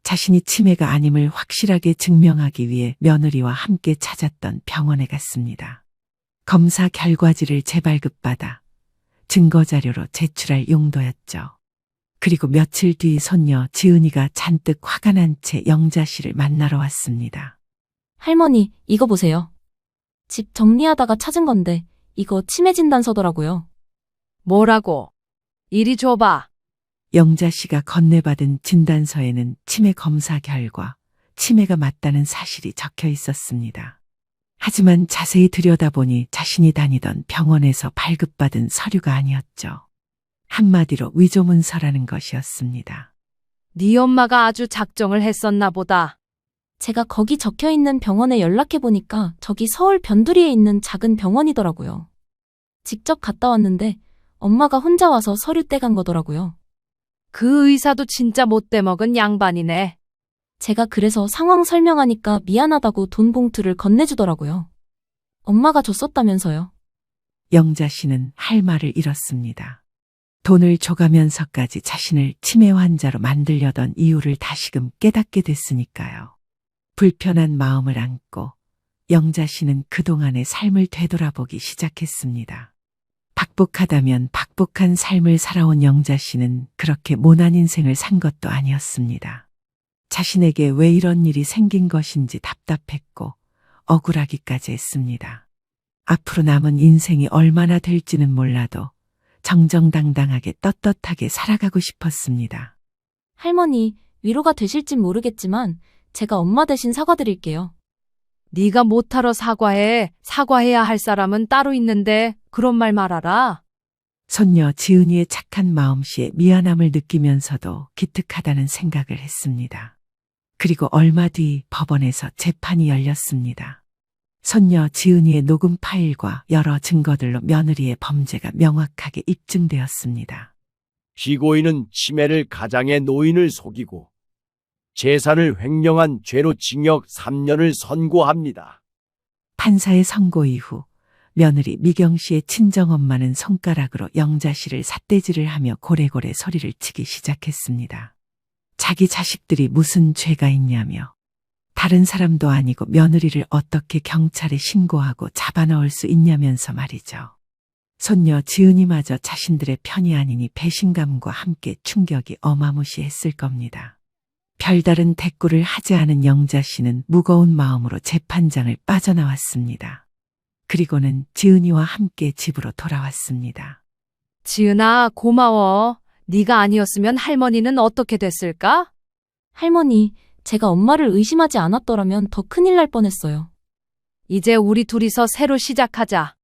자신이 치매가 아님을 확실하게 증명하기 위해 며느리와 함께 찾았던 병원에 갔습니다. 검사 결과지를 재발급받아 증거자료로 제출할 용도였죠. 그리고 며칠 뒤 손녀 지은이가 잔뜩 화가 난 채 영자 씨를 만나러 왔습니다. 할머니, 이거 보세요. 집 정리하다가 찾은 건데 이거 치매 진단서더라고요. 뭐라고? 이리 줘봐. 영자 씨가 건네받은 진단서에는 치매 검사 결과 치매가 맞다는 사실이 적혀 있었습니다. 하지만 자세히 들여다보니 자신이 다니던 병원에서 발급받은 서류가 아니었죠. 한마디로 위조문서라는 것이었습니다. 네 엄마가 아주 작정을 했었나 보다. 제가 거기 적혀 있는 병원에 연락해 보니까 저기 서울 변두리에 있는 작은 병원이더라고요. 직접 갔다 왔는데 엄마가 혼자 와서 서류 떼간 거더라고요. 그 의사도 진짜 못돼 먹은 양반이네. 제가 그래서 상황 설명하니까 미안하다고 돈 봉투를 건네주더라고요. 엄마가 줬었다면서요. 영자 씨는 할 말을 잃었습니다. 돈을 줘가면서까지 자신을 치매 환자로 만들려던 이유를 다시금 깨닫게 됐으니까요. 불편한 마음을 안고 영자 씨는 그동안의 삶을 되돌아보기 시작했습니다. 박복하다면 박복한 삶을 살아온 영자 씨는 그렇게 모난 인생을 산 것도 아니었습니다. 자신에게 왜 이런 일이 생긴 것인지 답답했고 억울하기까지 했습니다. 앞으로 남은 인생이 얼마나 될지는 몰라도 정정당당하게 떳떳하게 살아가고 싶었습니다. 할머니, 위로가 되실진 모르겠지만 제가 엄마 대신 사과드릴게요. 네가 못하러 사과해. 사과해야 할 사람은 따로 있는데 그런 말 말아라. 손녀 지은이의 착한 마음씨에 미안함을 느끼면서도 기특하다는 생각을 했습니다. 그리고 얼마 뒤 법원에서 재판이 열렸습니다. 손녀 지은이의 녹음 파일과 여러 증거들로 며느리의 범죄가 명확하게 입증되었습니다. 피고인은 치매를 가장해 노인을 속이고 재산을 횡령한 죄로 징역 3년을 선고합니다. 판사의 선고 이후 며느리 미경 씨의 친정엄마는 손가락으로 영자 씨를 삿대질을 하며 고래고래 소리를 치기 시작했습니다. 자기 자식들이 무슨 죄가 있냐며 다른 사람도 아니고 며느리를 어떻게 경찰에 신고하고 잡아넣을 수 있냐면서 말이죠. 손녀 지은이마저 자신들의 편이 아니니 배신감과 함께 충격이 어마무시했을 겁니다. 별다른 대꾸를 하지 않은 영자 씨는 무거운 마음으로 재판장을 빠져나왔습니다. 그리고는 지은이와 함께 집으로 돌아왔습니다. 지은아, 고마워. 네가 아니었으면 할머니는 어떻게 됐을까? 할머니, 제가 엄마를 의심하지 않았더라면 더 큰일 날 뻔했어요. 이제 우리 둘이서 새로 시작하자.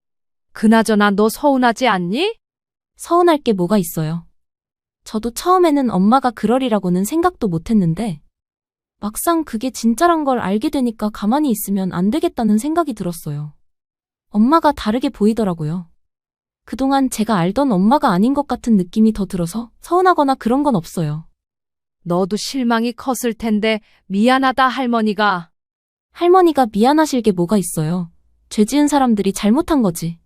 그나저나 너 서운하지 않니? 서운할 게 뭐가 있어요. 저도 처음에는 엄마가 그러리라고는 생각도 못했는데 막상 그게 진짜란 걸 알게 되니까 가만히 있으면 안 되겠다는 생각이 들었어요. 엄마가 다르게 보이더라고요. 그동안 제가 알던 엄마가 아닌 것 같은 느낌이 더 들어서 서운하거나 그런 건 없어요. 너도 실망이 컸을 텐데 미안하다 할머니가. 할머니가 미안하실 게 뭐가 있어요. 죄 지은 사람들이 잘못한 거지.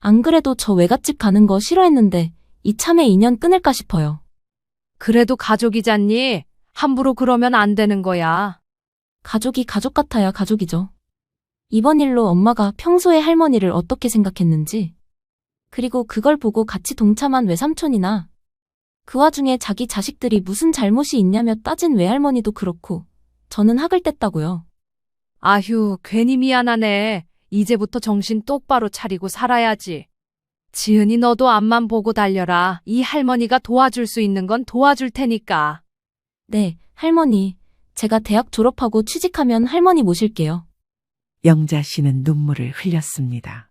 안 그래도 저 외갓집 가는 거 싫어했는데 이참에 인연 끊을까 싶어요. 그래도 가족이잖니. 함부로 그러면 안 되는 거야. 가족이 가족 같아야 가족이죠. 이번 일로 엄마가 평소에 할머니를 어떻게 생각했는지, 그리고 그걸 보고 같이 동참한 외삼촌이나 그 와중에 자기 자식들이 무슨 잘못이 있냐며 따진 외할머니도 그렇고 저는 학을 뗐다고요. 아휴, 괜히 미안하네. 이제부터 정신 똑바로 차리고 살아야지. 지은이 너도 앞만 보고 달려라. 이 할머니가 도와줄 수 있는 건 도와줄 테니까. 네, 할머니. 제가 대학 졸업하고 취직하면 할머니 모실게요. 영자 씨는 눈물을 흘렸습니다.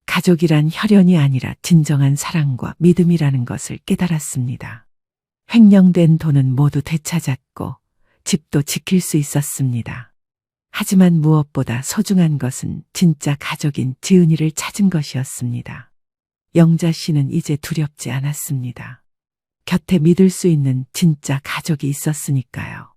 가족이란 혈연이 아니라 진정한 사랑과 믿음이라는 것을 깨달았습니다. 횡령된 돈은 모두 되찾았고 집도 지킬 수 있었습니다. 하지만 무엇보다 소중한 것은 진짜 가족인 지은이를 찾은 것이었습니다. 영자 씨는 이제 두렵지 않았습니다. 곁에 믿을 수 있는 진짜 가족이 있었으니까요.